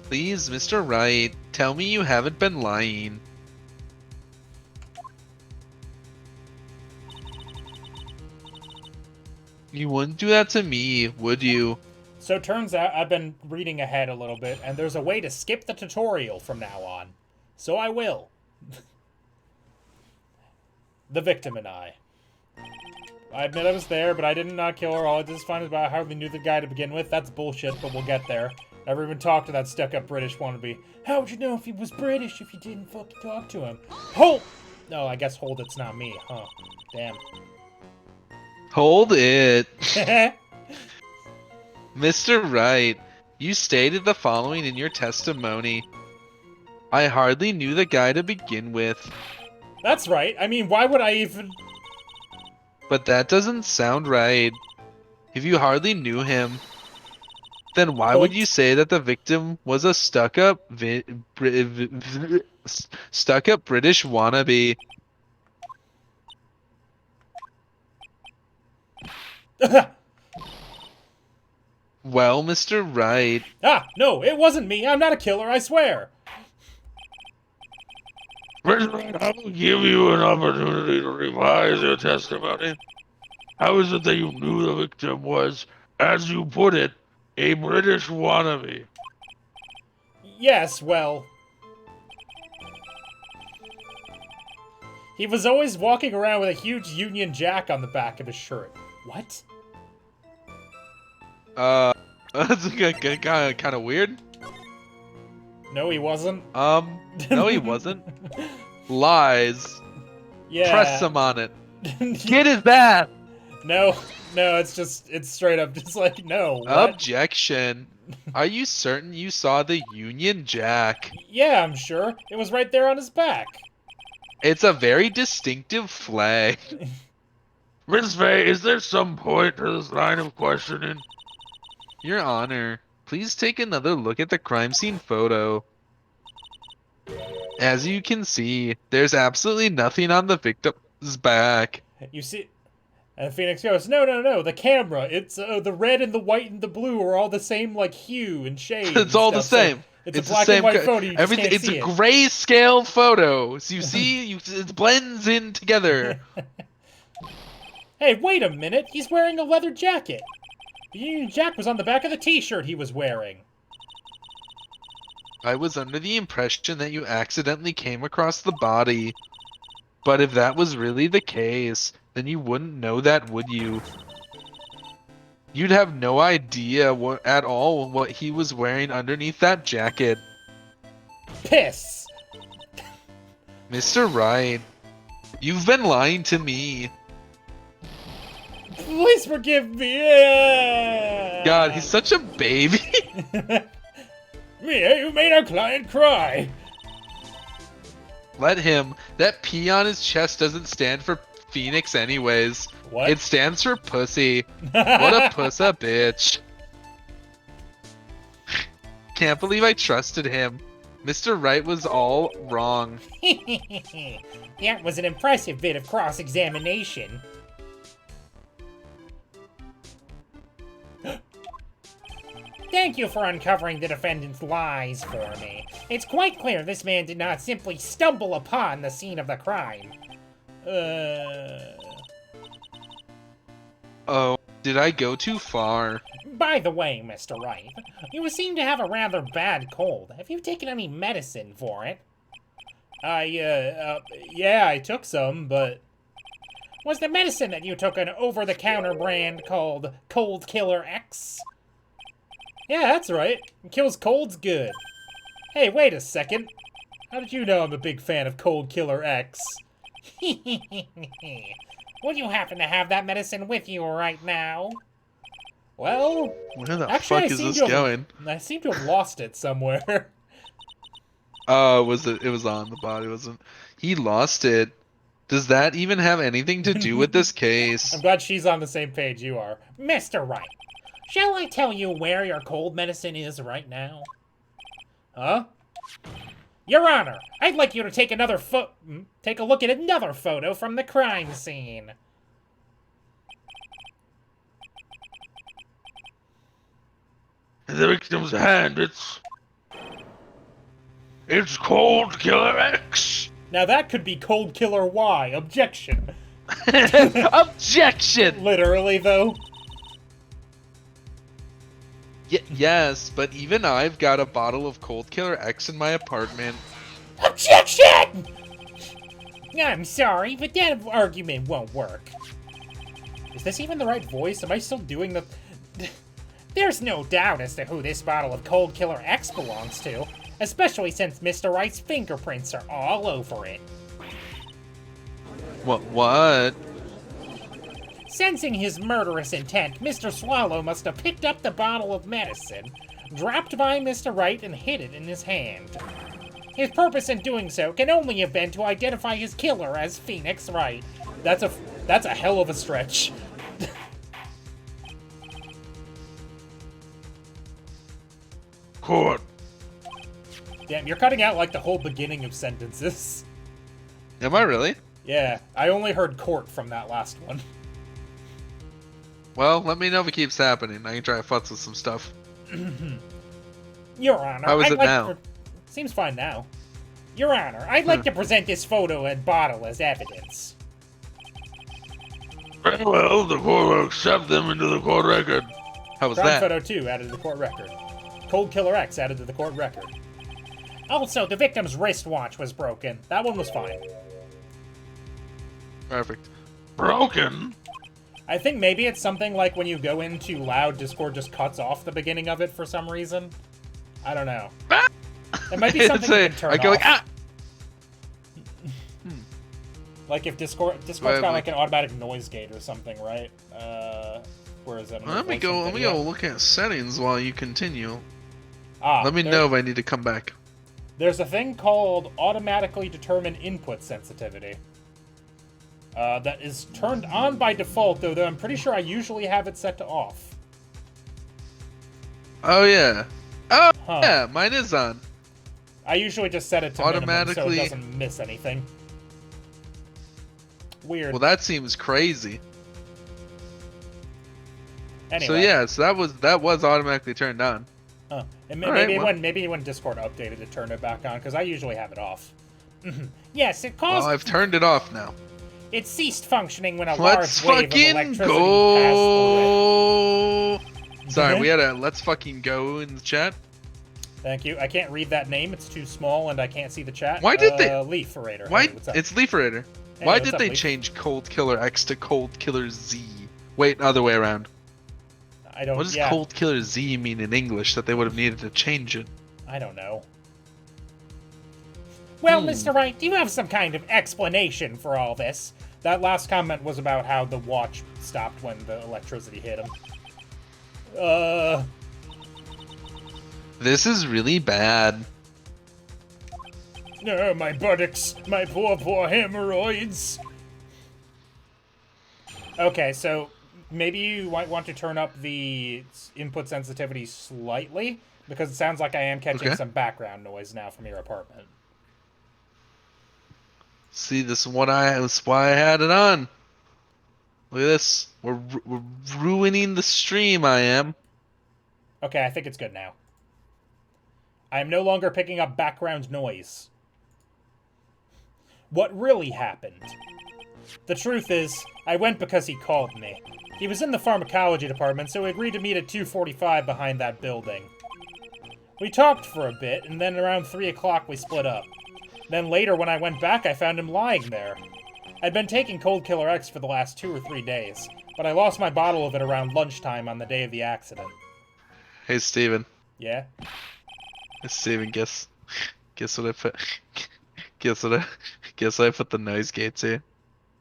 Speaker 2: Please, Mr. Wright, tell me you haven't been lying. You wouldn't do that to me, would you?
Speaker 1: So turns out I've been reading ahead a little bit, and there's a way to skip the tutorial from now on. So I will. The victim and I. I admit I was there, but I did not kill her. All I did is find out about I hardly knew the guy to begin with. That's bullshit, but we'll get there. Never even talked to that stuck-up British wannabe. How would you know if he was British if you didn't fucking talk to him? Hold! No, I guess hold it's not me, huh? Damn.
Speaker 2: Hold it. Mr. Wright, You stated the following in your testimony. I hardly knew the guy to begin with.
Speaker 1: That's right. I mean, why would I even...
Speaker 2: But that doesn't sound right. If you hardly knew him, then why would you say that the victim was a stuck-up stuck-up British wannabe? Well, Mr. Wright,
Speaker 1: No, it wasn't me. I'm not a killer, I swear.
Speaker 3: President, I will give you an opportunity to revise your testimony. How is it that you knew the victim was, as you put it, a British wannabe?
Speaker 1: Yes, well... He was always walking around with a huge Union Jack on the back of his shirt. What?
Speaker 2: that's kind of weird.
Speaker 1: No, he wasn't.
Speaker 2: No, he wasn't. Lies.
Speaker 1: Yeah.
Speaker 2: Press him on it. Get his bath.
Speaker 1: No, it's straight up just like, no. What?
Speaker 2: Objection. Are you certain you saw the Union Jack?
Speaker 1: Yeah, I'm sure. It was right there on his back.
Speaker 2: It's a very distinctive flag.
Speaker 3: Miss Faye, is there some point to this line of questioning?
Speaker 2: Your Honor, please take another look at the crime scene photo. As you can see, there's absolutely nothing on the victim's back.
Speaker 1: You see... And Phoenix goes, no, the camera. It's the red and the white and the blue are all the same, like, hue and shade.
Speaker 2: It's all the same.
Speaker 1: So it's a black and white photo, you just can't
Speaker 2: It's
Speaker 1: see
Speaker 2: a
Speaker 1: it.
Speaker 2: grayscale photo. So you see, it blends in together.
Speaker 1: Hey, wait a minute. He's wearing a leather jacket. The Union Jack was on the back of the t-shirt he was wearing.
Speaker 2: I was under the impression that you accidentally came across the body. But if that was really the case, then you wouldn't know that, would you? You'd have no idea at all what he was wearing underneath that jacket.
Speaker 1: Piss!
Speaker 2: Mr. Wright, you've been lying to me.
Speaker 1: Please forgive me! Yeah!
Speaker 2: God, he's such a baby.
Speaker 1: Mia, you made our client cry!
Speaker 2: Let him. That P on his chest doesn't stand for Phoenix anyways.
Speaker 1: What?
Speaker 2: It stands for pussy. What a pussa bitch. Can't believe I trusted him. Mr. Wright was all wrong.
Speaker 1: That was an impressive bit of cross-examination. Thank you for uncovering the defendant's lies for me. It's quite clear this man did not simply stumble upon the scene of the crime.
Speaker 2: Oh, did I go too far?
Speaker 1: By the way, Mr. Wright, you seem to have a rather bad cold. Have you taken any medicine for it? Yeah, I took some, but... Was the medicine that you took an over-the-counter brand called Cold Killer X? Yeah, that's right. It kills colds good. Hey, wait a second. How did you know I'm a big fan of Cold Killer X? Would you happen to have that medicine with you right now? Well,
Speaker 2: Where the
Speaker 1: actually,
Speaker 2: fuck is this going?
Speaker 1: I seem to have lost it somewhere.
Speaker 2: Oh, it was on the body, wasn't it? He lost it. Does that even have anything to do with this case?
Speaker 1: I'm glad she's on the same page you are. Mr. Wright, shall I tell you where your cold medicine is right now? Huh? Your Honor, I'd like you to take take a look at another photo from the crime scene.
Speaker 3: In the victim's hand, it's Cold Killer X.
Speaker 1: Now that could be Cold Killer Y. Objection.
Speaker 2: Objection!
Speaker 1: Literally, though.
Speaker 2: Yes, but even I've got a bottle of Cold Killer X in my apartment.
Speaker 1: Objection! I'm sorry, but that argument won't work. Is this even the right voice? Am I still doing the... There's no doubt as to who this bottle of Cold Killer X belongs to, especially since Mr. Wright's fingerprints are all over it.
Speaker 2: What?
Speaker 1: Sensing his murderous intent, Mr. Swallow must have picked up the bottle of medicine, dropped by Mr. Wright and hid it in his hand. His purpose in doing so can only have been to identify his killer as Phoenix Wright. That's a hell of a stretch.
Speaker 3: Court.
Speaker 1: Damn, you're cutting out like the whole beginning of sentences.
Speaker 2: Am I really?
Speaker 1: Yeah, I only heard court from that last one.
Speaker 2: Well, let me know if it keeps happening. I can try to futz with some stuff.
Speaker 1: Your Honor,
Speaker 2: How is it now?
Speaker 1: Seems fine now. Your Honor, I'd like to present this photo and bottle as evidence.
Speaker 3: Very well, the court will accept them into the court record.
Speaker 2: How was
Speaker 1: Crime
Speaker 2: that?
Speaker 1: photo 2 added to the court record. Cold Killer X added to the court record. Also, the victim's wristwatch was broken. That one was fine.
Speaker 2: Perfect.
Speaker 3: Broken?
Speaker 1: I think maybe it's something like when you go in too loud, Discord just cuts off the beginning of it for some reason. I don't know. It might be something you can turn
Speaker 2: I go
Speaker 1: off.
Speaker 2: like, ah!
Speaker 1: Like if Discord's got like an automatic noise gate or something, right? Where is that?
Speaker 2: Let me go look at settings while you continue.
Speaker 1: Ah,
Speaker 2: Let me know if I need to come back.
Speaker 1: There's a thing called automatically determine input sensitivity. That is turned on by default, though I'm pretty sure I usually have it set to off.
Speaker 2: Oh yeah. Oh
Speaker 1: Huh.
Speaker 2: yeah, mine is on.
Speaker 1: I usually just set it to minimum so it doesn't miss anything. Weird.
Speaker 2: Well, that seems crazy.
Speaker 1: Anyway.
Speaker 2: So yeah, so that was automatically turned on.
Speaker 1: And
Speaker 2: Alright,
Speaker 1: maybe when Discord updated it, turned it back on, because I usually have it off. Yes, it caused...
Speaker 2: Well, I've turned it off now.
Speaker 1: It ceased functioning when a
Speaker 2: Let's
Speaker 1: large wave of
Speaker 2: fucking
Speaker 1: electricity
Speaker 2: go.
Speaker 1: passed through it.
Speaker 2: Sorry, we had a let's fucking go in the chat.
Speaker 1: Thank you. I can't read that name. It's too small, and I can't see the chat.
Speaker 2: Why did they...
Speaker 1: Leaferator.
Speaker 2: Why?
Speaker 1: Hey, what's up?
Speaker 2: It's Leaferator.
Speaker 1: Hey,
Speaker 2: Why
Speaker 1: what's
Speaker 2: did
Speaker 1: up,
Speaker 2: they
Speaker 1: Leaf?
Speaker 2: change Cold Killer X to Cold Killer Z? Wait, other way around.
Speaker 1: I don't...
Speaker 2: What does
Speaker 1: yeah,
Speaker 2: Cold Killer Z mean in English that they would have needed to change it?
Speaker 1: I don't know. Well, Mr. Wright, do you have some kind of explanation for all this? That last comment was about how the watch stopped when the electricity hit him.
Speaker 2: This is really bad.
Speaker 1: No, my buttocks, my poor hemorrhoids. Okay, so maybe you might want to turn up the input sensitivity slightly, because it sounds like I am catching some background noise now from your apartment.
Speaker 2: See, this is that's why I had it on. Look at this. We're ruining the stream, I am.
Speaker 1: Okay, I think it's good now. I am no longer picking up background noise. What really happened? The truth is, I went because he called me. He was in the pharmacology department, so we agreed to meet at 2:45 behind that building. We talked for a bit, and then around 3 o'clock we split up. Then later, when I went back, I found him lying there. I'd been taking Cold Killer X for the last 2 or 3 days, but I lost my bottle of it around lunchtime on the day of the accident.
Speaker 2: Hey, Steven.
Speaker 1: Yeah?
Speaker 2: Hey, Steven, guess what I put? Guess what I put the noise gate to?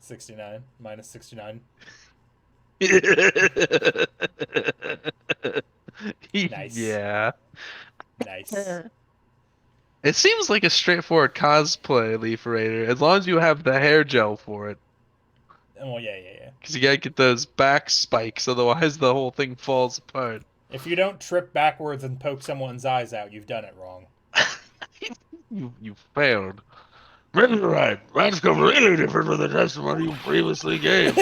Speaker 1: 69. Minus 69. Nice.
Speaker 2: Yeah.
Speaker 1: Nice.
Speaker 2: It seems like a straightforward cosplay, Leaferator, as long as you have the hair gel for it.
Speaker 1: Well, yeah.
Speaker 2: Because you gotta get those back spikes, otherwise the whole thing falls apart.
Speaker 1: If you don't trip backwards and poke someone's eyes out, you've done it wrong.
Speaker 2: You failed.
Speaker 3: Mr. Wright, that's completely different from the testimony you previously gave.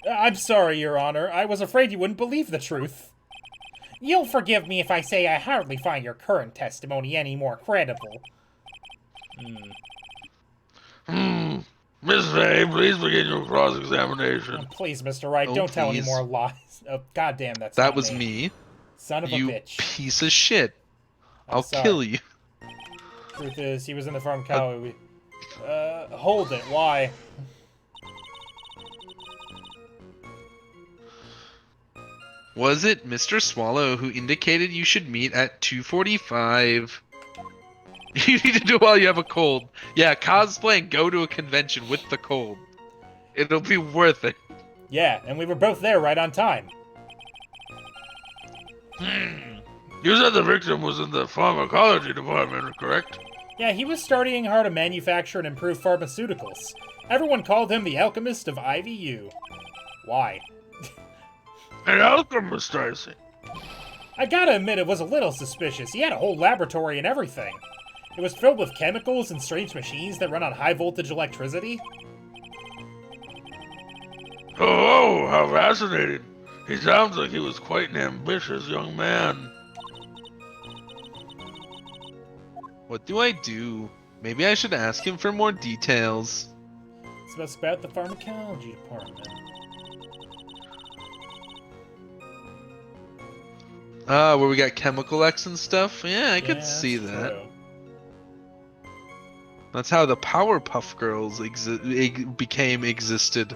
Speaker 1: I'm sorry, Your Honor. I was afraid you wouldn't believe the truth. You'll forgive me if I say I hardly find your current testimony any more credible.
Speaker 3: Miss Fay, please begin your cross-examination.
Speaker 1: Please, Mr. Wright,
Speaker 2: Oh,
Speaker 1: don't tell any
Speaker 2: please.
Speaker 1: more lies. Oh, goddamn, that's
Speaker 2: That
Speaker 1: not
Speaker 2: was me.
Speaker 1: Son of a
Speaker 2: You
Speaker 1: bitch.
Speaker 2: piece of shit. I'll
Speaker 1: sorry.
Speaker 2: kill you.
Speaker 1: Truth is, he was in the pharmacology. Hold it. Why?
Speaker 2: Was it Mr. Swallow who indicated you should meet at 2:45? You need to do it while you have a cold. Yeah, cosplay and go to a convention with the cold. It'll be worth it.
Speaker 1: Yeah, and we were both there right on time.
Speaker 3: You said the victim was in the pharmacology department, correct?
Speaker 1: Yeah, he was studying how to manufacture and improve pharmaceuticals. Everyone called him the alchemist of IVU. Why?
Speaker 3: An alchemist, I see.
Speaker 1: I gotta admit, it was a little suspicious. He had a whole laboratory and everything. It was filled with chemicals and strange machines that run on high-voltage electricity.
Speaker 3: Oh, how fascinating. He sounds like he was quite an ambitious young man.
Speaker 2: What do I do? Maybe I should ask him for more details.
Speaker 1: It's about the pharmacology department.
Speaker 2: Where we got chemical X and stuff? Yeah, I could see that.
Speaker 1: True.
Speaker 2: That's how the Powerpuff Girls existed.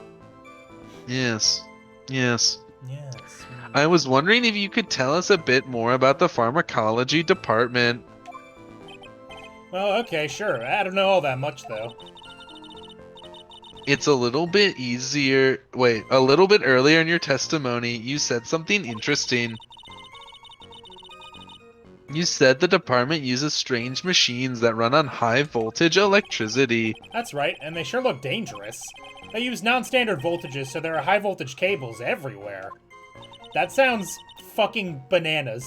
Speaker 2: Yes. Yes.
Speaker 1: Yes.
Speaker 2: I was wondering if you could tell us a bit more about the pharmacology department.
Speaker 1: Well, okay, sure. I don't know all that much, though.
Speaker 2: It's a little bit easier. Wait, a little bit earlier in your testimony, you said something interesting. You said the department uses strange machines that run on high voltage electricity.
Speaker 1: That's right, and they sure look dangerous. They use non-standard voltages, so there are high-voltage cables everywhere. That sounds fucking bananas.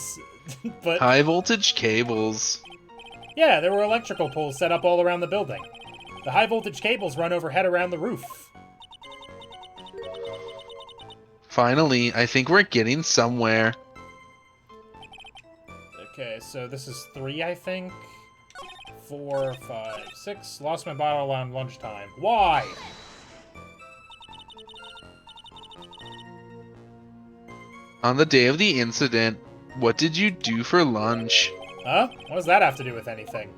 Speaker 1: But
Speaker 2: High voltage cables.
Speaker 1: yeah, there were electrical poles set up all around the building. The high-voltage cables run overhead around the roof.
Speaker 2: Finally, I think we're getting somewhere.
Speaker 1: Okay, so this is 3, I think. 4, 5, 6. Lost my bottle on lunchtime. Why?
Speaker 2: On the day of the incident, what did you do for lunch?
Speaker 1: Huh? What does that have to do with anything?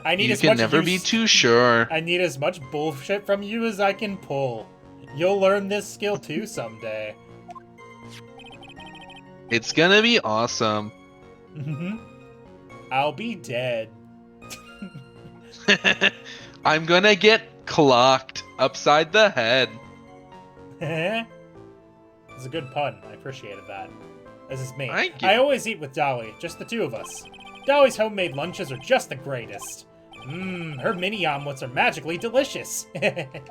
Speaker 1: I need
Speaker 2: You
Speaker 1: as
Speaker 2: can
Speaker 1: much
Speaker 2: never be too sure.
Speaker 1: I need as much bullshit from you as I can pull. You'll learn this skill too someday.
Speaker 2: It's gonna be awesome.
Speaker 1: I'll be dead.
Speaker 2: I'm gonna get clocked upside the head.
Speaker 1: It's a good pun. I appreciated that. This is me.
Speaker 2: Thank you.
Speaker 1: I always eat with Dolly, just the two of us. Dolly's homemade lunches are just the greatest. Her mini omelets are magically delicious. Why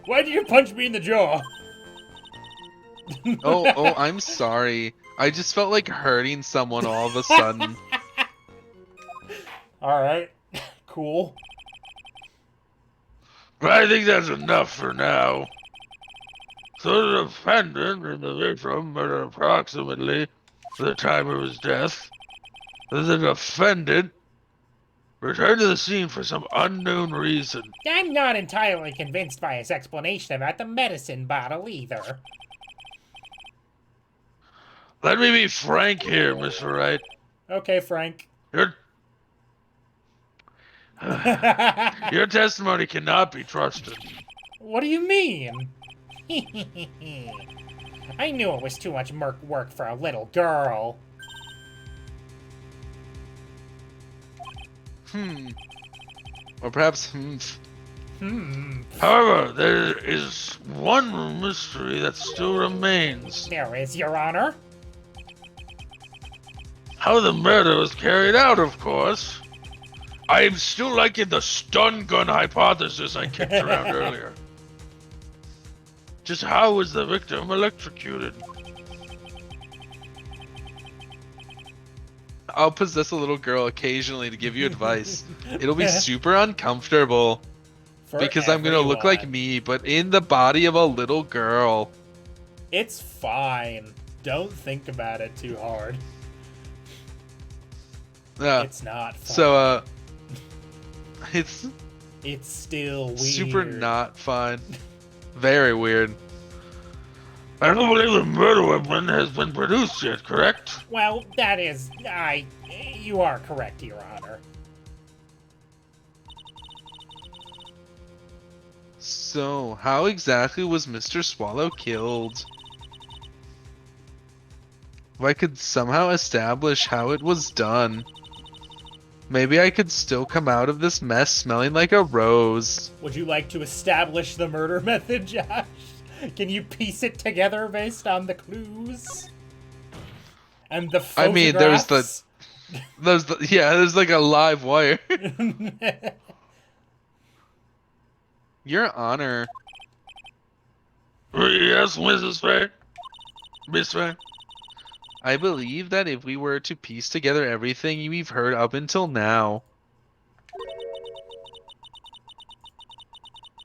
Speaker 1: did you punch me in the jaw?
Speaker 2: Oh, I'm sorry. I just felt like hurting someone all of a sudden.
Speaker 1: Alright. Cool.
Speaker 3: I think that's enough for now. So the defendant and the victim are approximately the time of his death. The defendant returned to the scene for some unknown reason.
Speaker 1: I'm not entirely convinced by his explanation about the medicine bottle either.
Speaker 3: Let me be frank here, Mr. Wright.
Speaker 1: Okay, Frank.
Speaker 3: Your testimony cannot be trusted.
Speaker 1: What do you mean? I knew it was too much work for a little girl.
Speaker 2: Or perhaps,
Speaker 3: However, there is one mystery that still remains.
Speaker 1: There is, Your Honor.
Speaker 3: How the murder was carried out, of course. I am still liking the stun gun hypothesis I kicked around earlier. Just how was the victim electrocuted?
Speaker 2: I'll possess a little girl occasionally to give you advice. It'll be super uncomfortable. Because I'm gonna look like me, but in the body of a little girl.
Speaker 1: It's fine. Don't think about it too hard. It's not fun.
Speaker 2: So, it's
Speaker 1: still weird.
Speaker 2: super not fun. Very weird.
Speaker 3: I don't believe the murder weapon has been produced yet, correct?
Speaker 1: Well, that is... You are correct, Your Honor.
Speaker 2: So, how exactly was Mr. Swallow killed? If I could somehow establish how it was done, maybe I could still come out of this mess smelling like a rose.
Speaker 1: Would you like to establish the murder method, Josh? Can you piece it together based on the clues? And the
Speaker 2: I mean, there's
Speaker 1: photographs?
Speaker 2: there's like a live wire. Your Honor.
Speaker 3: Yes, Mrs. Faye? Miss Faye?
Speaker 2: I believe that if we were to piece together everything we've heard up until now,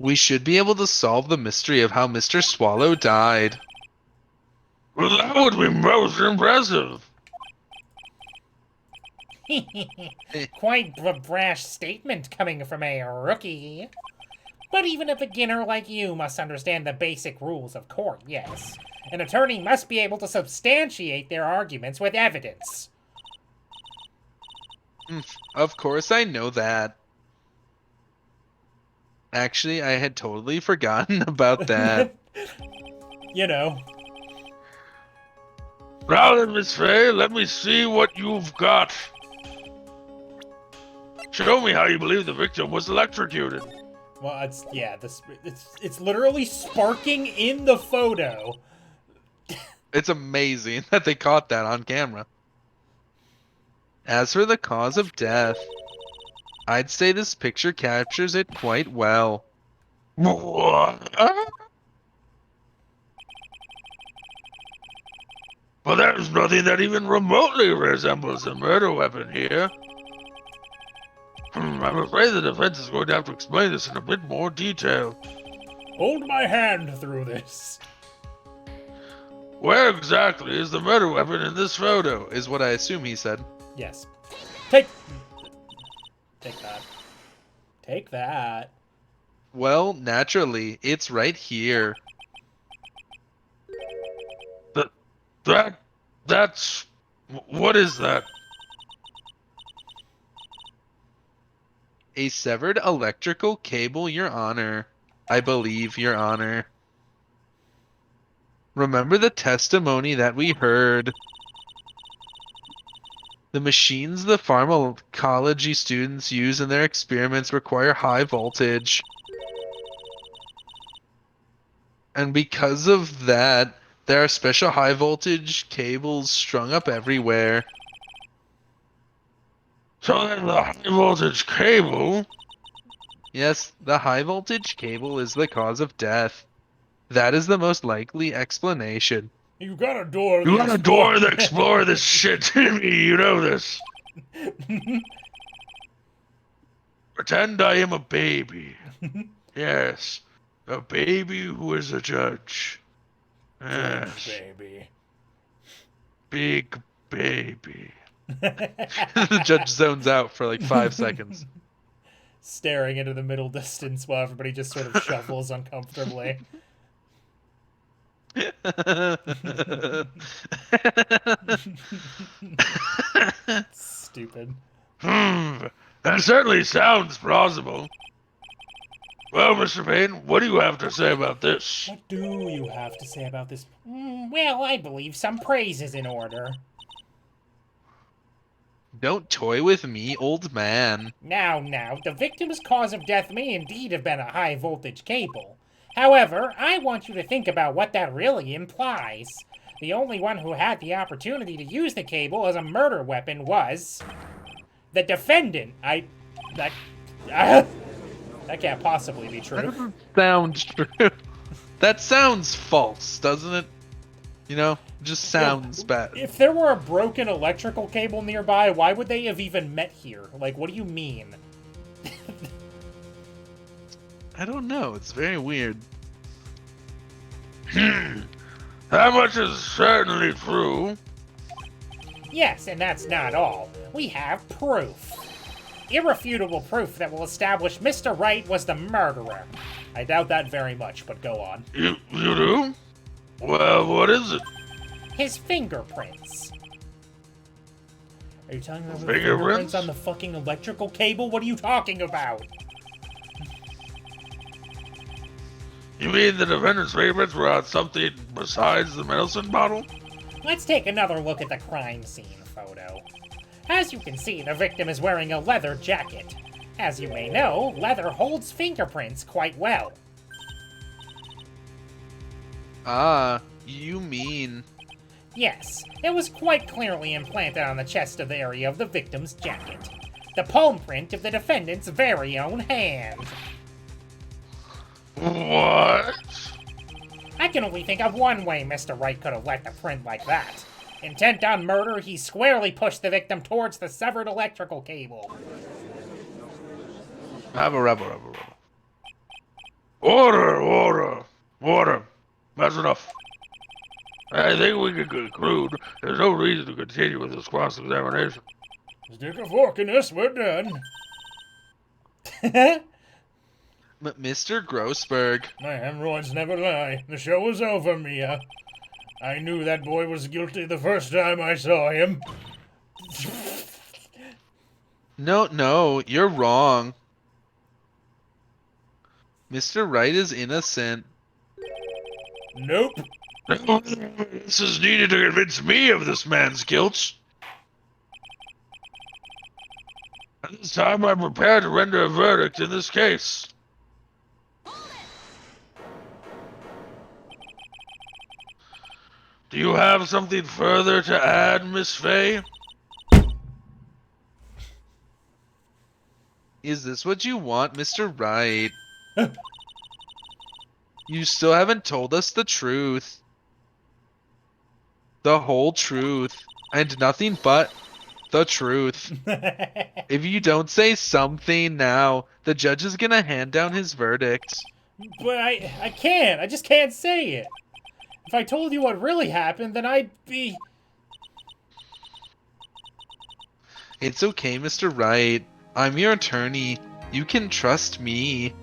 Speaker 2: we should be able to solve the mystery of how Mr. Swallow died.
Speaker 3: Well, that would be most impressive.
Speaker 1: Quite a brash statement coming from a rookie. But even a beginner like you must understand the basic rules of court, yes. An attorney must be able to substantiate their arguments with evidence.
Speaker 2: Of course I know that. Actually, I had totally forgotten about that.
Speaker 1: You know.
Speaker 3: Now then, Miss Faye, let me see what you've got. Show me how you believe the victim was electrocuted.
Speaker 1: Well, it's literally sparking in the photo.
Speaker 2: It's amazing that they caught that on camera. As for the cause of death, I'd say this picture captures it quite well.
Speaker 3: What? Well, there's nothing that even remotely resembles a murder weapon here. I'm afraid the defense is going to have to explain this in a bit more detail.
Speaker 1: Hold my hand through this.
Speaker 3: Where exactly is the murder weapon in this photo?
Speaker 2: Is what I assume he said.
Speaker 1: Yes. Take that. Take that.
Speaker 2: Well, naturally, it's right here.
Speaker 3: That's... What is that?
Speaker 2: A severed electrical cable, Your Honor. I believe, Your Honor. Remember the testimony that we heard. The machines the pharmacology students use in their experiments require high voltage. And because of that, there are special high voltage cables strung up everywhere.
Speaker 3: So then the high voltage cable...
Speaker 2: Yes, the high voltage cable is the cause of death. That is the most likely explanation.
Speaker 1: You got a door.
Speaker 3: You got a door to explore this shit, Timmy. You know this. Pretend I am a baby. Yes, a baby who is a judge. Yes,
Speaker 1: Baby.
Speaker 3: big baby.
Speaker 2: The judge zones out for like 5 seconds.
Speaker 1: Staring into the middle distance while everybody just sort of shuffles uncomfortably. Stupid.
Speaker 3: That certainly sounds plausible. Well, Mr. Payne, what do you have to say about this?
Speaker 1: What do you have to say about this? Well, I believe some praise is in order.
Speaker 2: Don't toy with me, old man.
Speaker 1: Now, the victim's cause of death may indeed have been a high voltage cable. However, I want you to think about what that really implies. The only one who had the opportunity to use the cable as a murder weapon was... the defendant. That can't possibly be true.
Speaker 2: Sounds true. That sounds false, doesn't it? You know, just sounds bad.
Speaker 1: If there were a broken electrical cable nearby, why would they have even met here? Like, what do you mean?
Speaker 2: I don't know. It's very weird.
Speaker 3: That much is certainly true.
Speaker 1: Yes, and that's not all. We have proof. Irrefutable proof that will establish Mr. Wright was the murderer. I doubt that very much, but go on.
Speaker 3: You do? Well, what is it?
Speaker 1: His fingerprints. Are you talking about the
Speaker 3: Fingerprints?
Speaker 1: fingerprints on the fucking electrical cable? What are you talking about?
Speaker 3: You mean the defendant's fingerprints were on something besides the medicine bottle?
Speaker 1: Let's take another look at the crime scene photo. As you can see, the victim is wearing a leather jacket. As you may know, leather holds fingerprints quite well.
Speaker 2: Ah, you mean...
Speaker 1: Yes, it was quite clearly implanted on the chest of the area of the victim's jacket. The palm print of the defendant's very own hand.
Speaker 3: What?
Speaker 1: I can only think of one way Mr. Wright could have left a print like that. Intent on murder, he squarely pushed the victim towards the severed electrical cable.
Speaker 3: Have a rebel. Order. That's enough. I think we can conclude there's no reason to continue with this cross-examination.
Speaker 1: Stick a fork in this, we're done.
Speaker 2: Mr. Grossberg.
Speaker 1: My hemorrhoids never lie. The show was over, Mia. I knew that boy was guilty the first time I saw him.
Speaker 2: No, you're wrong. Mr. Wright is innocent.
Speaker 1: Nope.
Speaker 3: This is needed to convince me of this man's guilt. At this time, I'm prepared to render a verdict in this case. Do you have something further to add, Miss Fay?
Speaker 2: Is this what you want, Mr. Wright? You still haven't told us the truth. The whole truth. And nothing but the truth. If you don't say something now, the judge is gonna hand down his verdict.
Speaker 1: But I can't. I just can't say it. If I told you what really happened, then I'd be...
Speaker 2: It's okay, Mr. Wright. I'm your attorney. You can trust me.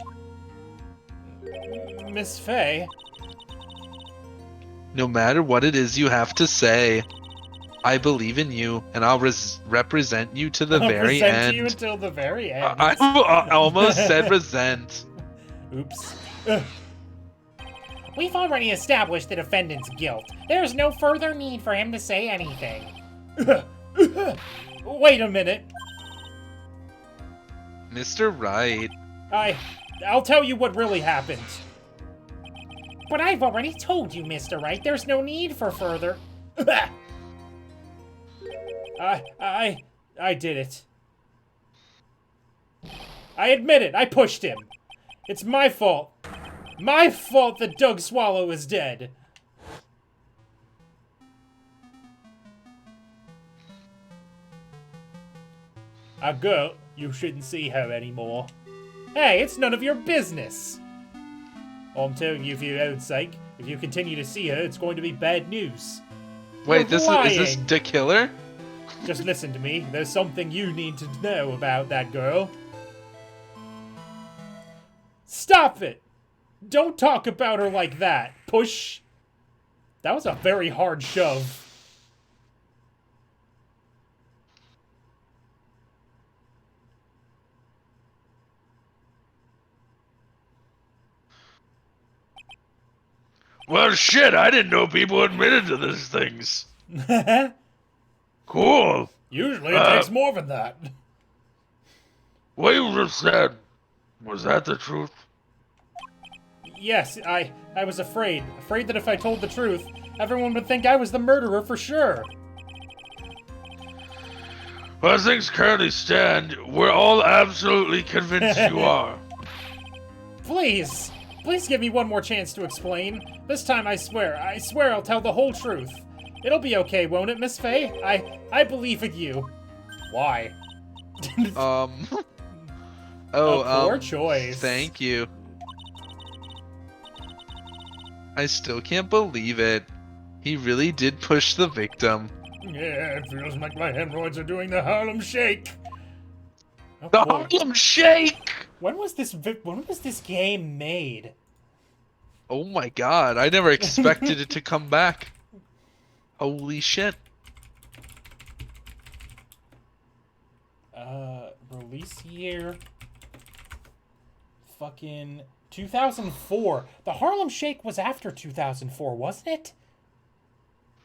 Speaker 1: Miss Fay.
Speaker 2: No matter what it is you have to say, I believe in you, and I'll represent you to the very
Speaker 1: I'll
Speaker 2: end.
Speaker 1: present you until the very end.
Speaker 2: I almost said resent.
Speaker 1: Oops. We've already established the defendant's guilt. There's no further need for him to say anything. Wait a minute.
Speaker 2: Mr. Wright.
Speaker 1: I'll tell you what really happened. But I've already told you, Mr. Wright, there's no need for further... I did it. I admit it, I pushed him. It's my fault. My fault that Doug Swallow is dead. A girl, you shouldn't see her anymore. Hey, it's none of your business. I'm telling you for your own sake, if you continue to see her, it's going to be bad news.
Speaker 2: Wait,
Speaker 1: You're
Speaker 2: is this
Speaker 1: lying.
Speaker 2: the killer?
Speaker 1: Just listen to me. There's something you need to know about that girl. Stop it! Don't talk about her like that. Push. That was a very hard shove.
Speaker 3: Well, shit, I didn't know people admitted to these things. Cool.
Speaker 1: Usually it takes more than that.
Speaker 3: What you just said, was that the truth?
Speaker 1: Yes, I was afraid. Afraid that if I told the truth, everyone would think I was the murderer for sure.
Speaker 3: Well, as things currently stand, we're all absolutely convinced you are.
Speaker 1: Please give me one more chance to explain. This time I swear I'll tell the whole truth. It'll be okay, won't it, Miss Fay? I believe in you. Why? Poor choice.
Speaker 2: Thank you. I still can't believe it. He really did push the victim.
Speaker 1: Yeah, it feels like my hemorrhoids are doing the Harlem Shake. Oh,
Speaker 2: The
Speaker 1: boy.
Speaker 2: Harlem Shake!
Speaker 1: When was this game made?
Speaker 2: Oh my god, I never expected it to come back. Holy shit.
Speaker 1: Release year. Fucking 2004. The Harlem Shake was after 2004, wasn't it?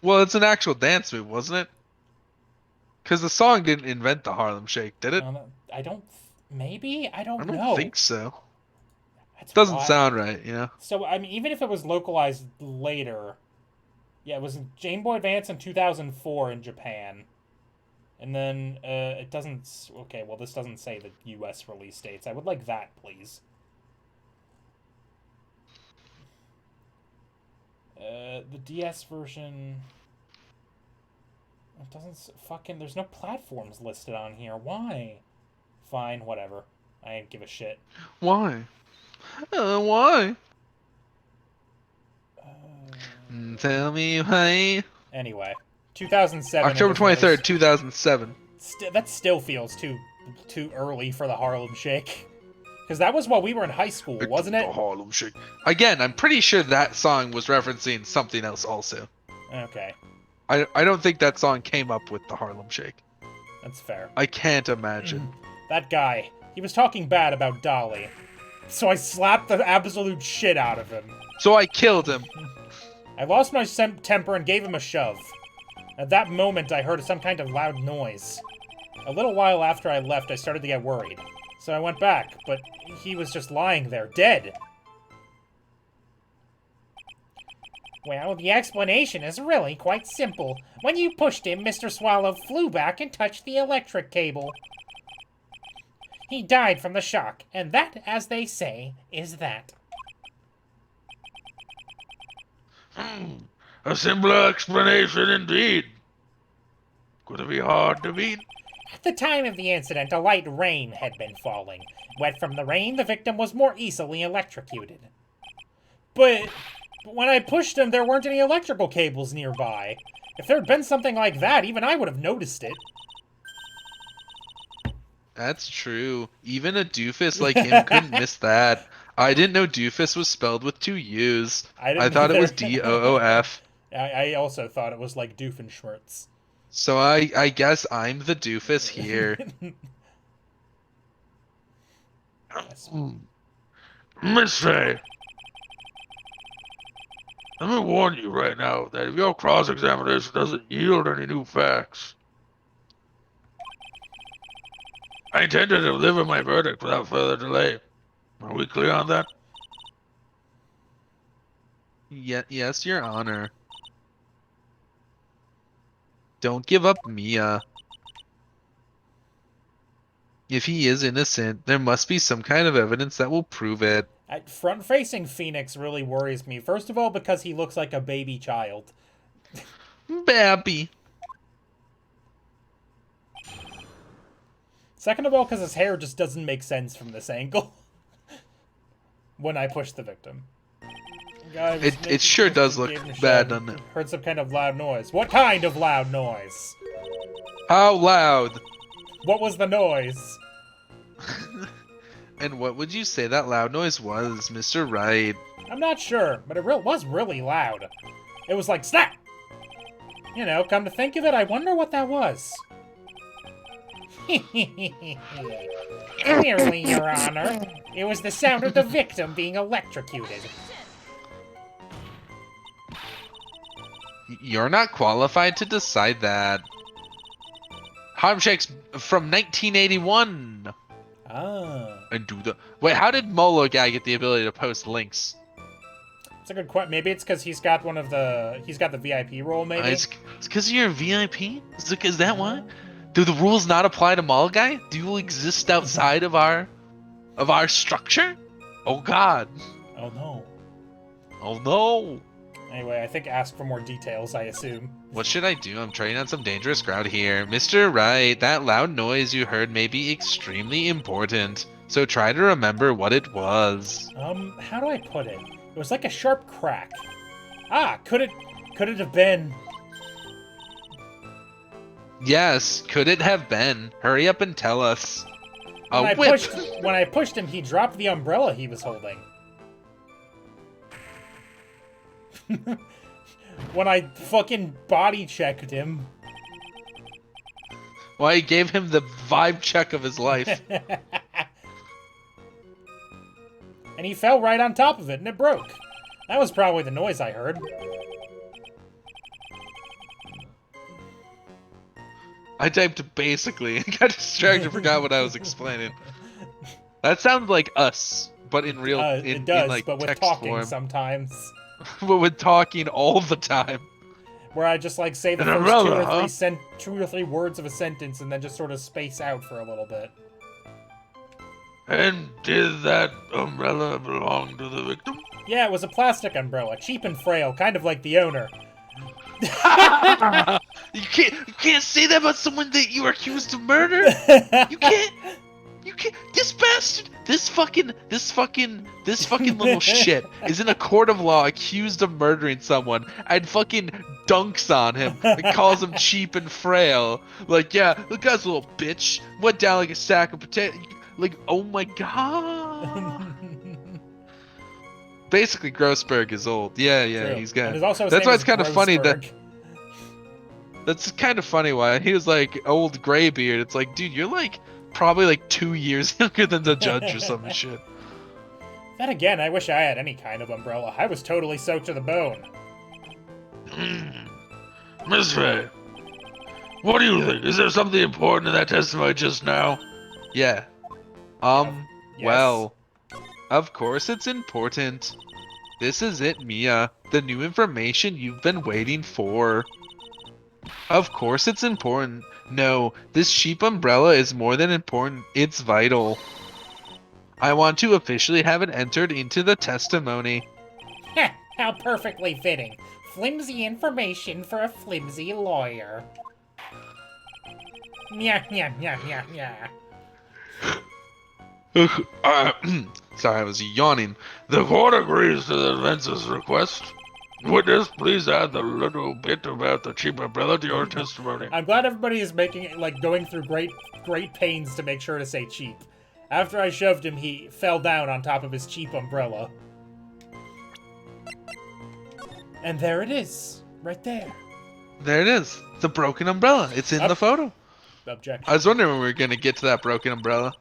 Speaker 2: Well, it's an actual dance move, wasn't it? Because the song didn't invent the Harlem Shake, did it?
Speaker 1: Maybe? I don't know.
Speaker 2: I don't think so.
Speaker 1: That's
Speaker 2: Doesn't
Speaker 1: wild.
Speaker 2: sound right, you know?
Speaker 1: So, I mean, even if it was localized later, yeah, it was Game Boy Advance in 2004 in Japan. And then it doesn't. Okay, well, this doesn't say the U.S. release dates. I would like that, please. The DS version. It doesn't fucking. There's no platforms listed on here. Why? Fine, whatever. I ain't give a shit.
Speaker 2: Why? Why? Tell me why.
Speaker 1: Anyway, 2007.
Speaker 2: October 23rd, 2007.
Speaker 1: That still feels too early for the Harlem Shake. Because that was while we were in high school, wasn't it?
Speaker 2: The Harlem Shake. Again, I'm pretty sure that song was referencing something else also.
Speaker 1: Okay,
Speaker 2: I don't think that song came up with the Harlem Shake.
Speaker 1: that's fair.
Speaker 2: I can't imagine.
Speaker 1: That guy, he was talking bad about Dolly. So I slapped the absolute shit out of him.
Speaker 2: So I killed him.
Speaker 1: I lost my temper and gave him a shove. At that moment, I heard some kind of loud noise. A little while after I left, I started to get worried. So I went back, but he was just lying there, dead. Well, the explanation is really quite simple. When you pushed him, Mr. Swallow flew back and touched the electric cable. He died from the shock, and that, as they say, is that.
Speaker 3: A simpler explanation indeed. Could it be hard to beat?
Speaker 1: At the time of the incident, a light rain had been falling. Wet from the rain, the victim was more easily electrocuted. But when I pushed him, there weren't any electrical cables nearby. If there had been something like that, even I would have noticed it.
Speaker 2: That's true. Even a doofus like him couldn't miss that. I didn't know doofus was spelled with 2 U's. I thought it was D-O-O-F.
Speaker 1: I also thought it was like Doofenshmirtz.
Speaker 2: So I guess I'm the doofus here.
Speaker 3: Miss Faye, let me warn you right now that if your cross-examination doesn't yield any new facts, I intend to deliver my verdict without further delay. Are we clear on that?
Speaker 2: Yes, Your Honor. Don't give up Mia. If he is innocent, there must be some kind of evidence that will prove it.
Speaker 1: Front-facing Phoenix really worries me. First of all, because he looks like a baby child.
Speaker 2: Baby.
Speaker 1: Second of all, because his hair just doesn't make sense from this angle. When I push the victim.
Speaker 2: It sure does look bad, doesn't it?
Speaker 1: Heard some kind of loud noise. What kind of loud noise?
Speaker 2: How loud?
Speaker 1: What was the noise?
Speaker 2: And what would you say that loud noise was, Mr. Wright?
Speaker 1: I'm not sure, but it was really loud. It was like, snap! You know, come to think of it, I wonder what that was. Clearly, Your Honor. It was the sound of the victim being electrocuted.
Speaker 2: You're not qualified to decide that. Harlem Shake's from 1981.
Speaker 1: Ah.
Speaker 2: And do the wait. How did MagicA get the ability to post links?
Speaker 1: It's a good question. Maybe it's because he's got he's got the VIP role. Maybe
Speaker 2: It's because you're a VIP. Is that why? Do the rules not apply to MagicA? Do you exist outside of our structure? Oh God.
Speaker 1: Oh no.
Speaker 2: Oh no.
Speaker 1: Anyway, I think ask for more details, I assume.
Speaker 2: What should I do? I'm treading on some dangerous ground here. Mr. Wright, that loud noise you heard may be extremely important. So try to remember what it was.
Speaker 1: How do I put it? It was like a sharp crack. Ah, could it have been?
Speaker 2: Yes, could it have been? Hurry up and tell us.
Speaker 1: When
Speaker 2: Whip!
Speaker 1: I pushed him, he dropped the umbrella he was holding. When I fucking body checked him.
Speaker 2: Well, I gave him the vibe check of his life.
Speaker 1: And he fell right on top of it, and it broke. That was probably the noise I heard.
Speaker 2: I typed basically and got distracted, forgot what I was explaining. That sounds like us, but in real,
Speaker 1: It does,
Speaker 2: like
Speaker 1: but with
Speaker 2: text
Speaker 1: talking
Speaker 2: form.
Speaker 1: sometimes.
Speaker 2: But with talking all the time.
Speaker 1: Where I just like say the
Speaker 3: An
Speaker 1: first
Speaker 3: umbrella,
Speaker 1: two or three words of a sentence and then just sort of space out for a little bit.
Speaker 3: And did that umbrella belong to the victim?
Speaker 1: Yeah, it was a plastic umbrella, cheap and frail, kind of like the owner.
Speaker 2: You can't say that about someone that you are accused of murder. You can't. This bastard, this fucking little shit is in a court of law accused of murdering someone and fucking dunks on him and calls him cheap and frail. Like, yeah, the guy's a little bitch. Went down like a sack of potatoes. Like, oh my god. Basically, Grossberg is old. Yeah,
Speaker 1: True.
Speaker 2: he's got.
Speaker 1: And there's also his
Speaker 2: That's
Speaker 1: name
Speaker 2: why
Speaker 1: is
Speaker 2: it's kind of funny that.
Speaker 1: Grossberg.
Speaker 2: That's kind of funny why he was like old gray beard. It's like, dude, you're like probably like 2 years younger than the judge or some shit.
Speaker 1: Then again, I wish I had any kind of umbrella. I was totally soaked to the bone.
Speaker 3: Miss Faye, what do you think? Is there something important in that testimony just now?
Speaker 2: Yeah.
Speaker 1: Yes.
Speaker 2: Well, of course it's important. This is it, Mia. The new information you've been waiting for. Of course it's important. No, this cheap umbrella is more than important. It's vital. I want to officially have it entered into the testimony.
Speaker 1: Heh, how perfectly fitting. Flimsy information for a flimsy lawyer. Yeah.
Speaker 2: Sorry, I was yawning.
Speaker 3: The court agrees to the defense's request. Witness, please add the little bit about the cheap umbrella to your testimony.
Speaker 1: I'm glad everybody is making it, like, going through great pains to make sure to say cheap. After I shoved him, he fell down on top of his cheap umbrella. And there it is. Right there.
Speaker 2: There it is. The broken umbrella. It's in the photo.
Speaker 1: Objection.
Speaker 2: I was wondering when we were going to get to that broken umbrella.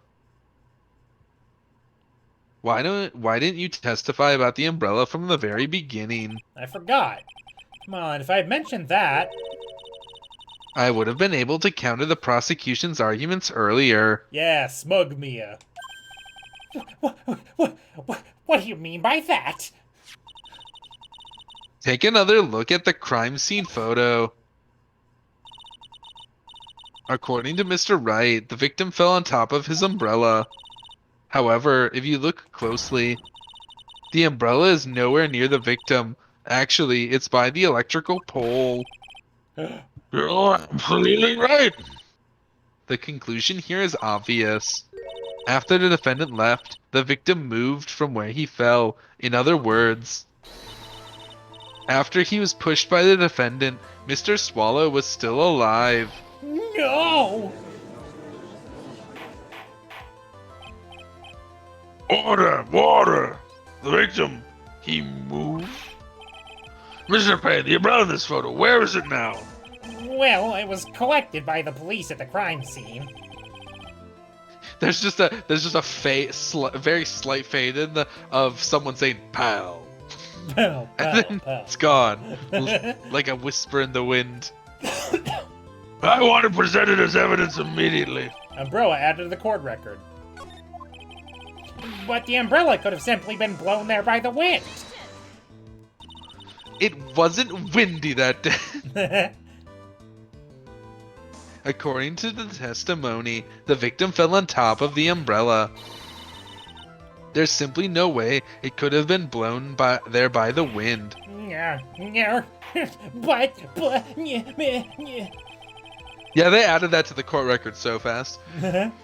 Speaker 2: Why didn't you testify about the umbrella from the very beginning?
Speaker 1: I forgot. Come on, if I had mentioned that...
Speaker 2: I would have been able to counter the prosecution's arguments earlier.
Speaker 1: Yeah, smug Mia. What do you mean by that?
Speaker 2: Take another look at the crime scene photo. According to Mr. Wright, the victim fell on top of his umbrella. However, if you look closely, the umbrella is nowhere near the victim. Actually, it's by the electrical pole.
Speaker 3: You're absolutely right.
Speaker 2: The conclusion here is obvious. After the defendant left, the victim moved from where he fell. In other words, after he was pushed by the defendant, Mr. Swallow was still alive.
Speaker 1: No!
Speaker 3: Order! The victim, he moved? Mr. Payne, the umbrella in this photo, where is it now?
Speaker 1: Well, it was collected by the police at the crime scene.
Speaker 2: There's just a very slight fade in of someone saying "pal,"
Speaker 1: Pal.
Speaker 2: and then it's gone, like a whisper in the wind.
Speaker 3: I want it presented as evidence immediately.
Speaker 1: Umbrella added to the court record. But the umbrella could have simply been blown there by the wind.
Speaker 2: It wasn't windy that day. According to the testimony, the victim fell on top of the umbrella. There's simply no way it could have been blown there by the wind.
Speaker 1: Yeah,
Speaker 2: they added that to the court record so fast.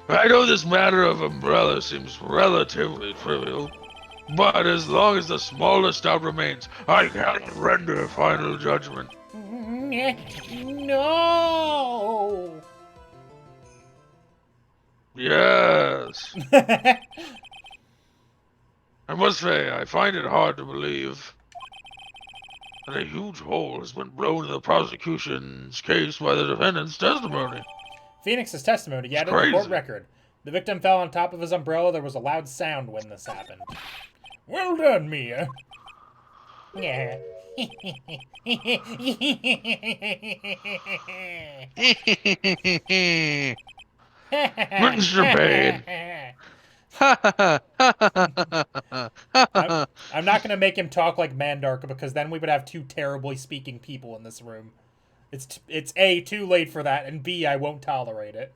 Speaker 3: I know this matter of umbrella seems relatively trivial, but as long as the smallest doubt remains, I cannot render a final judgment.
Speaker 1: No!
Speaker 3: Yes. I must say, I find it hard to believe that a huge hole has been blown in the prosecution's case by the defendant's testimony.
Speaker 1: Phoenix's testimony added to the court record. The victim fell on top of his umbrella. There was a loud sound when this happened. Well done, Mia. Yeah.
Speaker 3: Mr. Payne,
Speaker 1: I'm, I'm not gonna make him talk like Mandark because then we would have two terribly speaking people in this room. It's A, too late for that, and B, I won't tolerate it.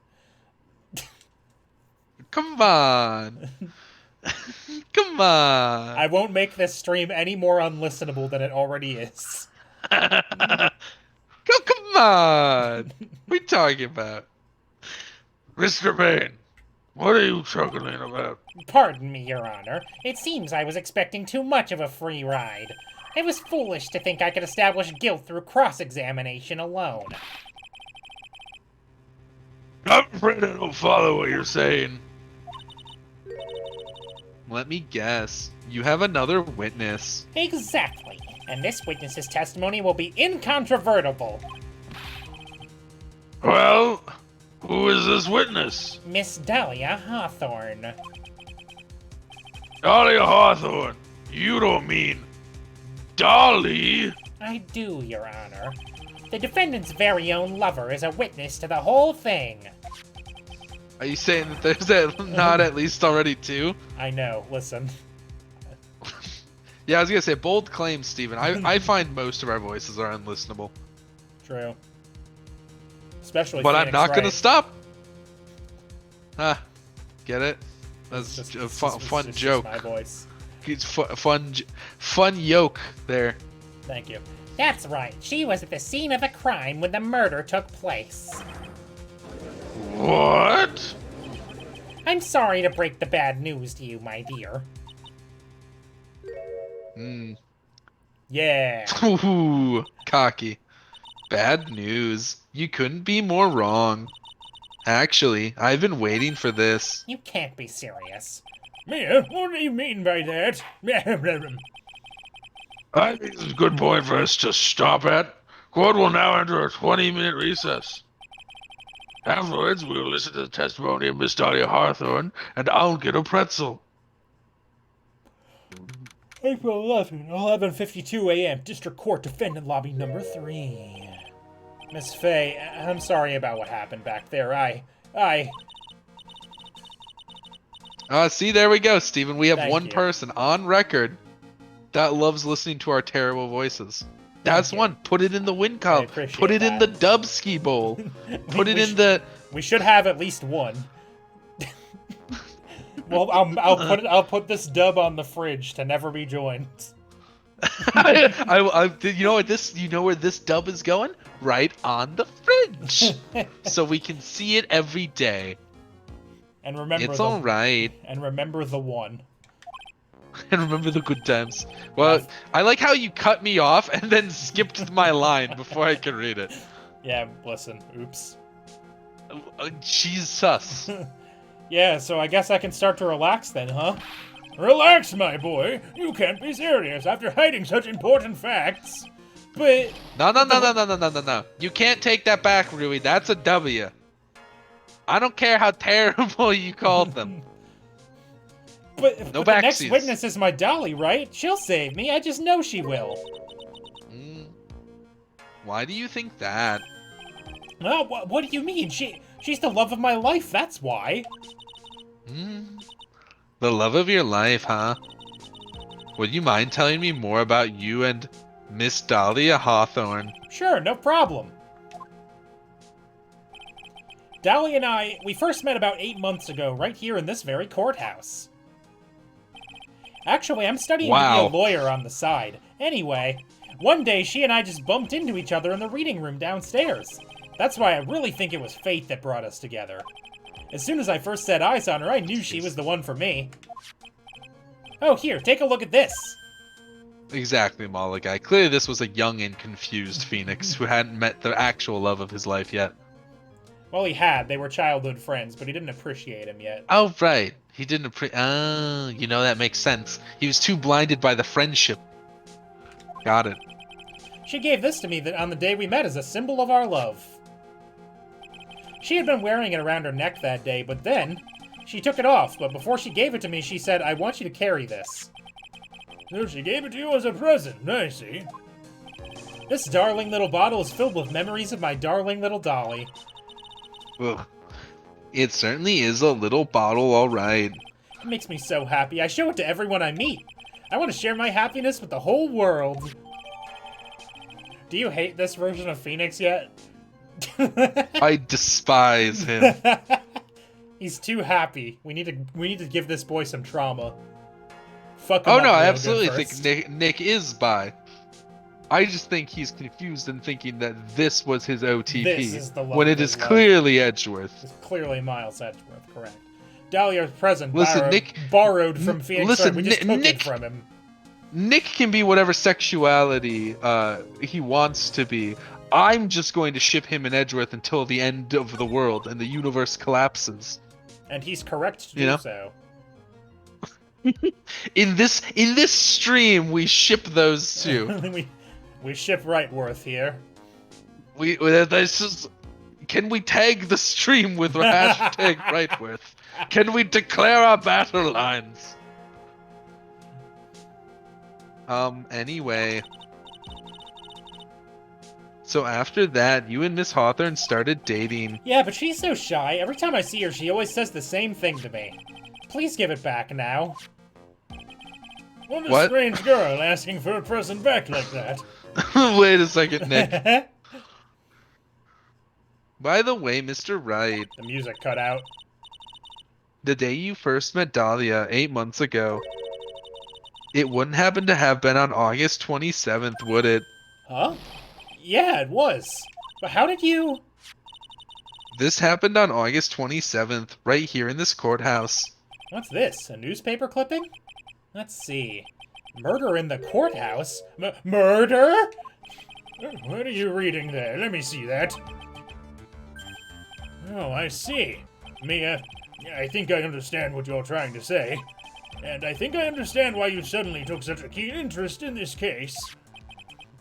Speaker 2: Come on. Come on.
Speaker 1: I won't make this stream any more unlistenable than it already is.
Speaker 2: Come on. What are you talking about?
Speaker 3: Mr. Bane, what are you chuckling about?
Speaker 1: Pardon me, Your Honor. It seems I was expecting too much of a free ride. I was foolish to think I could establish guilt through cross-examination alone.
Speaker 3: I'm afraid I don't follow what you're saying.
Speaker 2: Let me guess. You have another witness.
Speaker 1: Exactly. And this witness's testimony will be incontrovertible.
Speaker 3: Well, who is this witness?
Speaker 1: Miss Dahlia Hawthorne.
Speaker 3: Dahlia Hawthorne. You don't mean Dolly?
Speaker 1: I do, Your Honor. The defendant's very own lover is a witness to the whole thing.
Speaker 2: Are you saying that there's not at least already two?
Speaker 1: I know, listen.
Speaker 2: Yeah, I was gonna say bold claims, Steven. I find most of our voices are unlistenable.
Speaker 1: True. Especially
Speaker 2: But
Speaker 1: Phoenix
Speaker 2: I'm not gonna
Speaker 1: Wright.
Speaker 2: stop. Get it?
Speaker 1: It's
Speaker 2: That's
Speaker 1: just-
Speaker 2: a
Speaker 1: it's
Speaker 2: fun,
Speaker 1: just- it's
Speaker 2: fun
Speaker 1: just
Speaker 2: joke.
Speaker 1: my voice.
Speaker 2: It's fun yoke there.
Speaker 1: Thank you. That's right. She was at the scene of the crime when the murder took place.
Speaker 3: What?
Speaker 1: I'm sorry to break the bad news to you, my dear. Yeah.
Speaker 2: Ooh, cocky. Bad news. You couldn't be more wrong. Actually, I've been waiting for this.
Speaker 1: You can't be serious. Mia, what do you mean by that?
Speaker 3: I think this is a good point for us to stop at. Court will now enter a 20-minute recess. Afterwards, we will listen to the testimony of Miss Dahlia Hawthorne, and I'll get a pretzel.
Speaker 1: April 11, 11:52 a.m. District Court Defendant Lobby Number 3. Miss Faye, I'm sorry about what happened back there.
Speaker 2: See, there we go, Steven. We have
Speaker 1: Thank
Speaker 2: one
Speaker 1: you.
Speaker 2: person on record that loves listening to our terrible voices. That's
Speaker 1: you.
Speaker 2: one. Put it in the win
Speaker 1: I
Speaker 2: column.
Speaker 1: appreciate
Speaker 2: Put it in the
Speaker 1: that.
Speaker 2: Dubski Bowl. Put it
Speaker 1: we
Speaker 2: in
Speaker 1: sh-
Speaker 2: the.
Speaker 1: We should have at least one. Well, I'll put this dub on the fridge to never be joined.
Speaker 2: You know what this? You know where this dub is going? Right on the fridge, so we can see it every day.
Speaker 1: And remember
Speaker 2: It's
Speaker 1: the,
Speaker 2: all right.
Speaker 1: And remember the one.
Speaker 2: And remember the good times. Well, I like how you cut me off and then skipped my line before I could read it.
Speaker 1: Yeah, listen. Oops.
Speaker 2: She's sus.
Speaker 1: Yeah, so I guess I can start to relax then, huh? Relax, my boy. You can't be serious after hiding such important facts. But
Speaker 2: No. You can't take that back, Rui. That's a W. I don't care how terrible you called them.
Speaker 1: but
Speaker 2: No
Speaker 1: the next
Speaker 2: backsies.
Speaker 1: witness is my Dolly, right? She'll save me. I just know she will.
Speaker 2: Why do you think that?
Speaker 1: Oh, what do you mean? She's the love of my life. That's why.
Speaker 2: The love of your life, huh? Would you mind telling me more about you and Miss Dahlia Hawthorne?
Speaker 1: Sure, no problem. Dolly and we first met about 8 months ago, right here in this very courthouse. Actually, I'm studying to be
Speaker 2: Wow.
Speaker 1: a lawyer on the side. Anyway, one day she and I just bumped into each other in the reading room downstairs. That's why I really think it was fate that brought us together. As soon as I first set eyes on her, I knew she was the one for me. Oh, here, take a look at this.
Speaker 2: Exactly, Malachi. Clearly this was a young and confused Phoenix who hadn't met the actual love of his life yet.
Speaker 1: Well, he had. They were childhood friends, but he didn't appreciate him yet.
Speaker 2: Oh, right. He didn't you know, that makes sense. He was too blinded by the friendship. Got it.
Speaker 1: She gave this to me on the day we met as a symbol of our love. She had been wearing it around her neck that day, but then she took it off. But before she gave it to me, she said, "I want you to carry this." So she gave it to you as a present. I see. This darling little bottle is filled with memories of my darling little Dolly.
Speaker 2: Ugh. It certainly is a little bottle, all right.
Speaker 1: It makes me so happy. I show it to everyone I meet. I want to share my happiness with the whole world. Do you hate this version of Phoenix yet?
Speaker 2: I despise him.
Speaker 1: He's too happy. We need to give this boy some trauma. Fuck him
Speaker 2: Oh
Speaker 1: up
Speaker 2: no, I
Speaker 1: real
Speaker 2: absolutely
Speaker 1: good
Speaker 2: think
Speaker 1: first.
Speaker 2: Nick is bi. I just think he's confused and thinking that this was his OTP
Speaker 1: This is the love
Speaker 2: when
Speaker 1: of
Speaker 2: it
Speaker 1: his
Speaker 2: is
Speaker 1: life.
Speaker 2: clearly Edgeworth.
Speaker 1: It's clearly Miles Edgeworth, correct. Dahlia's present
Speaker 2: Listen, Nick.
Speaker 1: borrowed from Phoenix
Speaker 2: Listen,
Speaker 1: Wright. We just took
Speaker 2: Nick.
Speaker 1: it from him.
Speaker 2: Nick can be whatever sexuality he wants to be. I'm just going to ship him and Edgeworth until the end of the world and the universe collapses.
Speaker 1: And he's correct to
Speaker 2: You
Speaker 1: do
Speaker 2: know?
Speaker 1: so.
Speaker 2: In this stream, we ship those two.
Speaker 1: we ship Wrightworth here.
Speaker 2: This is. Can we tag the stream with hashtag Wrightworth? Can we declare our battle lines? Anyway. So after that, you and Miss Hawthorne started dating.
Speaker 1: Yeah, but she's so shy. Every time I see her, she always says the same thing to me. Please give it back now. What a
Speaker 2: What?
Speaker 1: strange girl asking for a present back like that.
Speaker 2: Wait a second, Nick. By the way, Mr. Wright,
Speaker 1: The music cut out.
Speaker 2: the day you first met Dahlia 8 months ago, it wouldn't happen to have been on August 27th, would it?
Speaker 1: Huh? Yeah, it was. But how did you...
Speaker 2: This happened on August 27th, right here in this courthouse.
Speaker 1: What's this? A newspaper clipping? Let's see. Murder in the courthouse? Murder? What are you reading there? Let me see that. Oh, I see. Mia, I think I understand what you're trying to say. And I think I understand why you suddenly took such a keen interest in this case.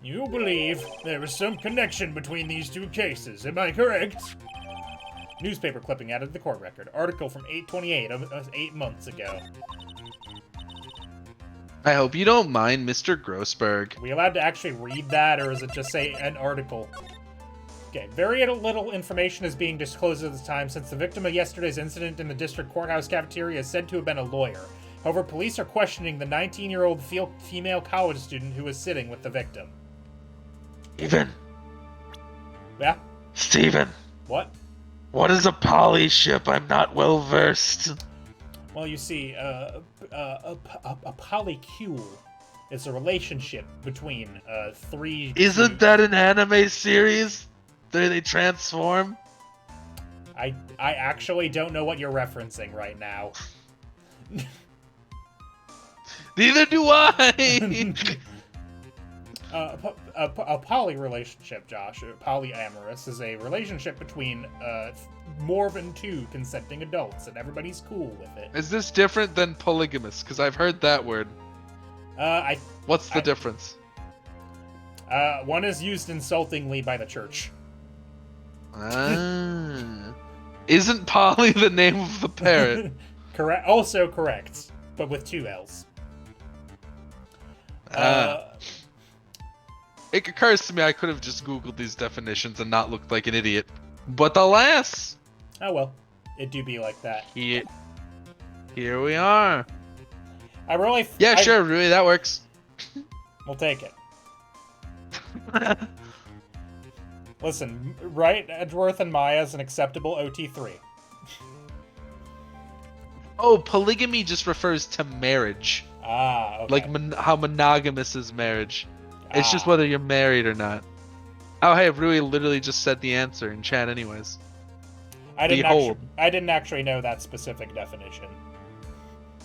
Speaker 1: You believe there is some connection between these two cases, am I correct? Newspaper clipping added to the court record. Article from 8/28 of 8 months ago.
Speaker 2: I hope you don't mind, Mr. Grossberg.
Speaker 1: Are we allowed to actually read that, or is it just say an article? Okay, very little information is being disclosed at this time since the victim of yesterday's incident in the district courthouse cafeteria is said to have been a lawyer. However, police are questioning the 19-year-old female college student who was sitting with the victim.
Speaker 3: Steven.
Speaker 1: Yeah?
Speaker 3: Steven.
Speaker 1: What?
Speaker 3: What is a poly ship? I'm not well versed.
Speaker 1: Well, you see, a polycule is a relationship between three...
Speaker 3: Isn't that an anime series? They transform?
Speaker 1: I actually don't know what you're referencing right now.
Speaker 3: Neither do I!
Speaker 1: A poly relationship, Josh, polyamorous, is a relationship between more than two consenting adults, and everybody's cool with it.
Speaker 2: Is this different than polygamous? Because I've heard that word. What's the difference?
Speaker 1: One is used insultingly by the church.
Speaker 2: Isn't Polly the name of the parrot?
Speaker 1: Correct. Also correct, but with 2 L's.
Speaker 2: It occurs to me I could have just Googled these definitions and not looked like an idiot. But alas!
Speaker 1: Oh well, it do be like that.
Speaker 2: Here we are.
Speaker 1: I really...
Speaker 2: Yeah, sure, really, that works.
Speaker 1: We'll take it. Listen, Wright, Edgeworth, and Maya is an acceptable OT3.
Speaker 2: Oh, polygamy just refers to marriage.
Speaker 1: Ah, okay.
Speaker 2: Like how monogamous is marriage. It's just
Speaker 1: Ah.
Speaker 2: whether you're married or not. Oh, hey, Rui literally just said the answer in chat anyways.
Speaker 1: I
Speaker 2: Behold.
Speaker 1: didn't actually know that specific definition.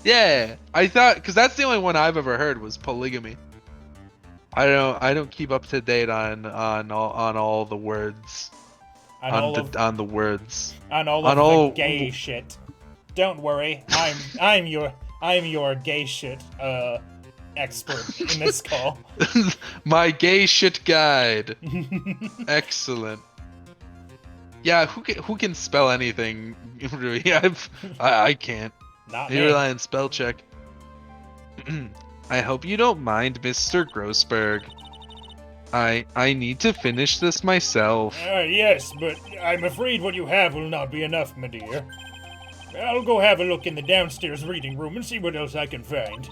Speaker 2: Yeah, I thought, because that's the only one I've ever heard was polygamy. I don't keep up to date on all the words. On the words.
Speaker 1: On all of the gay shit. Don't worry, I'm your gay shit expert in this call.
Speaker 2: My gay shit guide. Excellent. Yeah, who can spell anything? Really, I can't.
Speaker 1: Not
Speaker 2: They
Speaker 1: me.
Speaker 2: rely on spell check. I hope you don't mind, Mr. Grossberg. I need to finish this myself.
Speaker 1: Yes, but I'm afraid what you have will not be enough, my dear. I'll go have a look in the downstairs reading room and see what else I can find.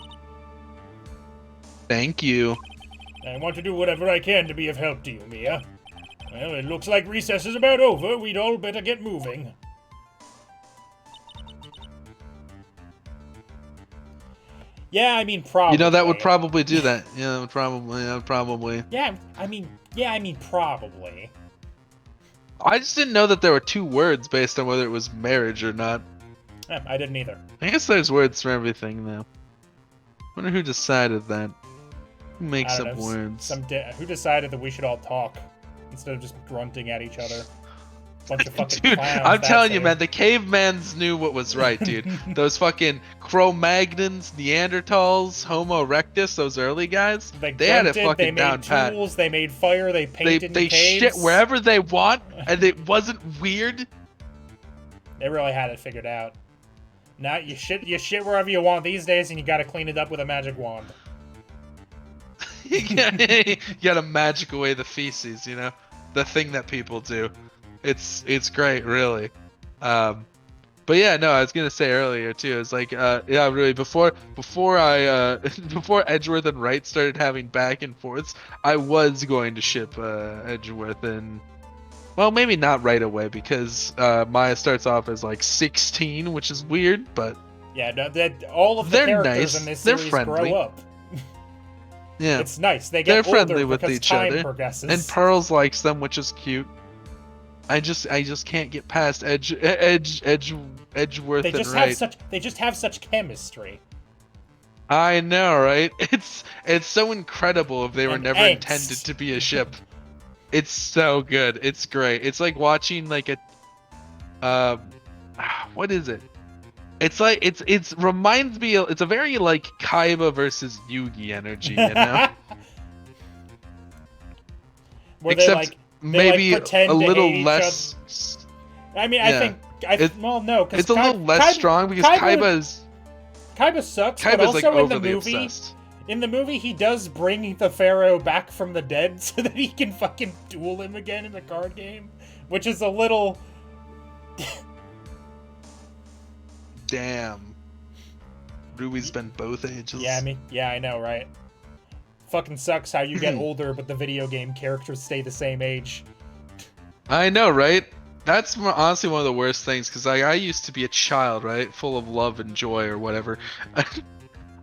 Speaker 2: Thank you.
Speaker 1: I want to do whatever I can to be of help to you, Mia. Well, it looks like recess is about over. We'd all better get moving. Yeah, I mean, probably.
Speaker 2: You know, that would probably do that. Yeah, that would probably.
Speaker 1: Yeah, I mean, probably.
Speaker 2: I just didn't know that there were 2 words based on whether it was marriage or not.
Speaker 1: Yeah, I didn't either.
Speaker 2: I guess there's words for everything, though. Wonder who decided that. Who makes up words?
Speaker 1: Who decided that we should all talk instead of just grunting at each other? Bunch of fucking
Speaker 2: Dude,
Speaker 1: clowns,
Speaker 2: I'm telling you,
Speaker 1: it.
Speaker 2: man, the cavemans knew what was right, dude. Those fucking Cro-Magnons, Neanderthals, Homo erectus, those early guys, they had it fucking down pat.
Speaker 1: They made tools, they made fire, they painted
Speaker 2: They
Speaker 1: in caves.
Speaker 2: shit wherever they want, and it wasn't weird.
Speaker 1: They really had it figured out. Now you shit wherever you want these days, and you gotta clean it up with a magic wand.
Speaker 2: You gotta magic away the feces, you know? The thing that people do. It's great, really. But yeah, no, I was gonna say earlier too. It's like, yeah, really. Before Edgeworth and Wright started having back and forths, I was going to ship Edgeworth and, well, maybe not right away because Maya starts off as like 16, which is weird, but
Speaker 1: yeah, no, all of the characters
Speaker 2: nice.
Speaker 1: in this
Speaker 2: They're
Speaker 1: series
Speaker 2: friendly.
Speaker 1: grow up.
Speaker 2: Yeah,
Speaker 1: it's nice. They get
Speaker 2: they're friendly
Speaker 1: older
Speaker 2: with
Speaker 1: because
Speaker 2: each
Speaker 1: time
Speaker 2: other,
Speaker 1: progresses.
Speaker 2: and Pearls likes them, which is cute. I just can't get past Edgeworth and Wright.
Speaker 1: They just have such chemistry.
Speaker 2: I know, right? It's so incredible if they were
Speaker 1: And
Speaker 2: never
Speaker 1: angst.
Speaker 2: intended to be a ship. It's so good. It's great. It's like watching like a what is it? It's like it's reminds me. It's a very like Kaiba versus Yugi energy, you know.
Speaker 1: Where
Speaker 2: Except maybe
Speaker 1: pretend
Speaker 2: a
Speaker 1: to
Speaker 2: little
Speaker 1: hate each
Speaker 2: less.
Speaker 1: other. I mean,
Speaker 2: Yeah.
Speaker 1: well, no, because
Speaker 2: It's a little less strong because Kaiba
Speaker 1: sucks, but
Speaker 2: Kaiba's like
Speaker 1: also in the
Speaker 2: overly
Speaker 1: movie,
Speaker 2: obsessed.
Speaker 1: in the movie, he does bring the Pharaoh back from the dead so that he can fucking duel him again in the card game, which is a little.
Speaker 2: Damn. Ruby's been both ages.
Speaker 1: Yeah, I know, right? Fucking sucks how you get older, but the video game characters stay the same age.
Speaker 2: I know, right? That's honestly one of the worst things, because I used to be a child, right? Full of love and joy or whatever.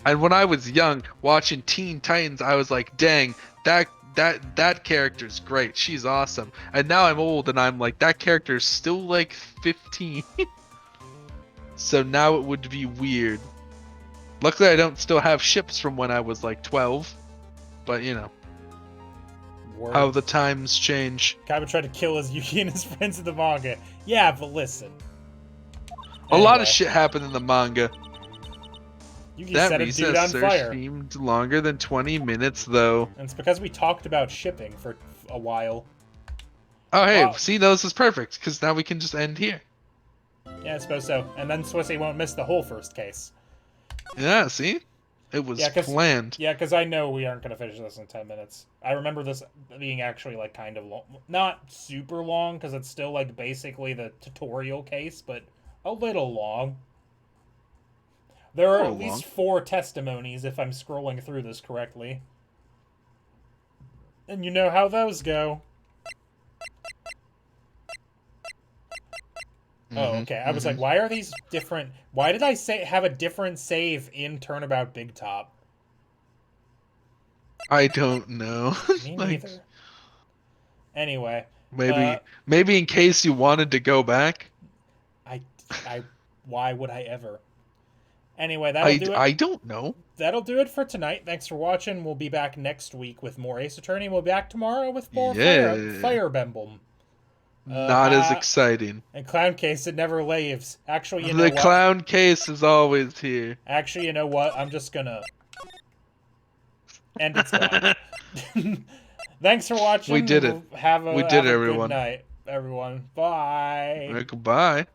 Speaker 2: And when I was young, watching Teen Titans, I was like, dang, that character's great. She's awesome. And now I'm old, and I'm like, that character's still like 15. So now it would be weird. Luckily, I don't still have ships from when I was like 12. But, you know.
Speaker 1: Word.
Speaker 2: How the times change.
Speaker 1: Kaiba tried to kill his Yugi and his friends in the manga. Yeah, but listen.
Speaker 2: A lot of shit happened in the manga.
Speaker 1: Yugi
Speaker 2: That
Speaker 1: set a dude on
Speaker 2: recess search
Speaker 1: fire.
Speaker 2: seemed longer than 20 minutes, though.
Speaker 1: And it's because we talked about shipping for a while.
Speaker 2: Oh, hey,
Speaker 1: Wow.
Speaker 2: see, this is perfect, because now we can just end here.
Speaker 1: Yeah, I suppose so. And then Swissy won't miss the whole first case.
Speaker 2: Yeah, see? It was planned.
Speaker 1: Yeah, because I know we aren't going to finish this in 10 minutes. I remember this being actually, like, kind of long. Not super long, because it's still, like, basically the tutorial case, but a little long. There are at least 4 testimonies, if I'm scrolling through this correctly. And you know how those go. Oh, okay. I was like, why are these different? Why did I have a different save in Turnabout Big Top?
Speaker 2: I don't know.
Speaker 1: Me neither. Anyway.
Speaker 2: Maybe in case you wanted to go back.
Speaker 1: Why would I ever? Anyway, that'll do it.
Speaker 2: I don't know.
Speaker 1: That'll do it for tonight. Thanks for watching. We'll be back next week with more Ace Attorney. We'll be back tomorrow with more Fire Bemblem.
Speaker 2: Not as exciting.
Speaker 1: And Clown Case, it never leaves. Actually, you know what?
Speaker 2: The Clown Case is always here.
Speaker 1: Actually, you know what? I'm just gonna end its life. Thanks for watching.
Speaker 2: We did it.
Speaker 1: Have a
Speaker 2: everyone.
Speaker 1: good night, everyone. Bye.
Speaker 2: Goodbye.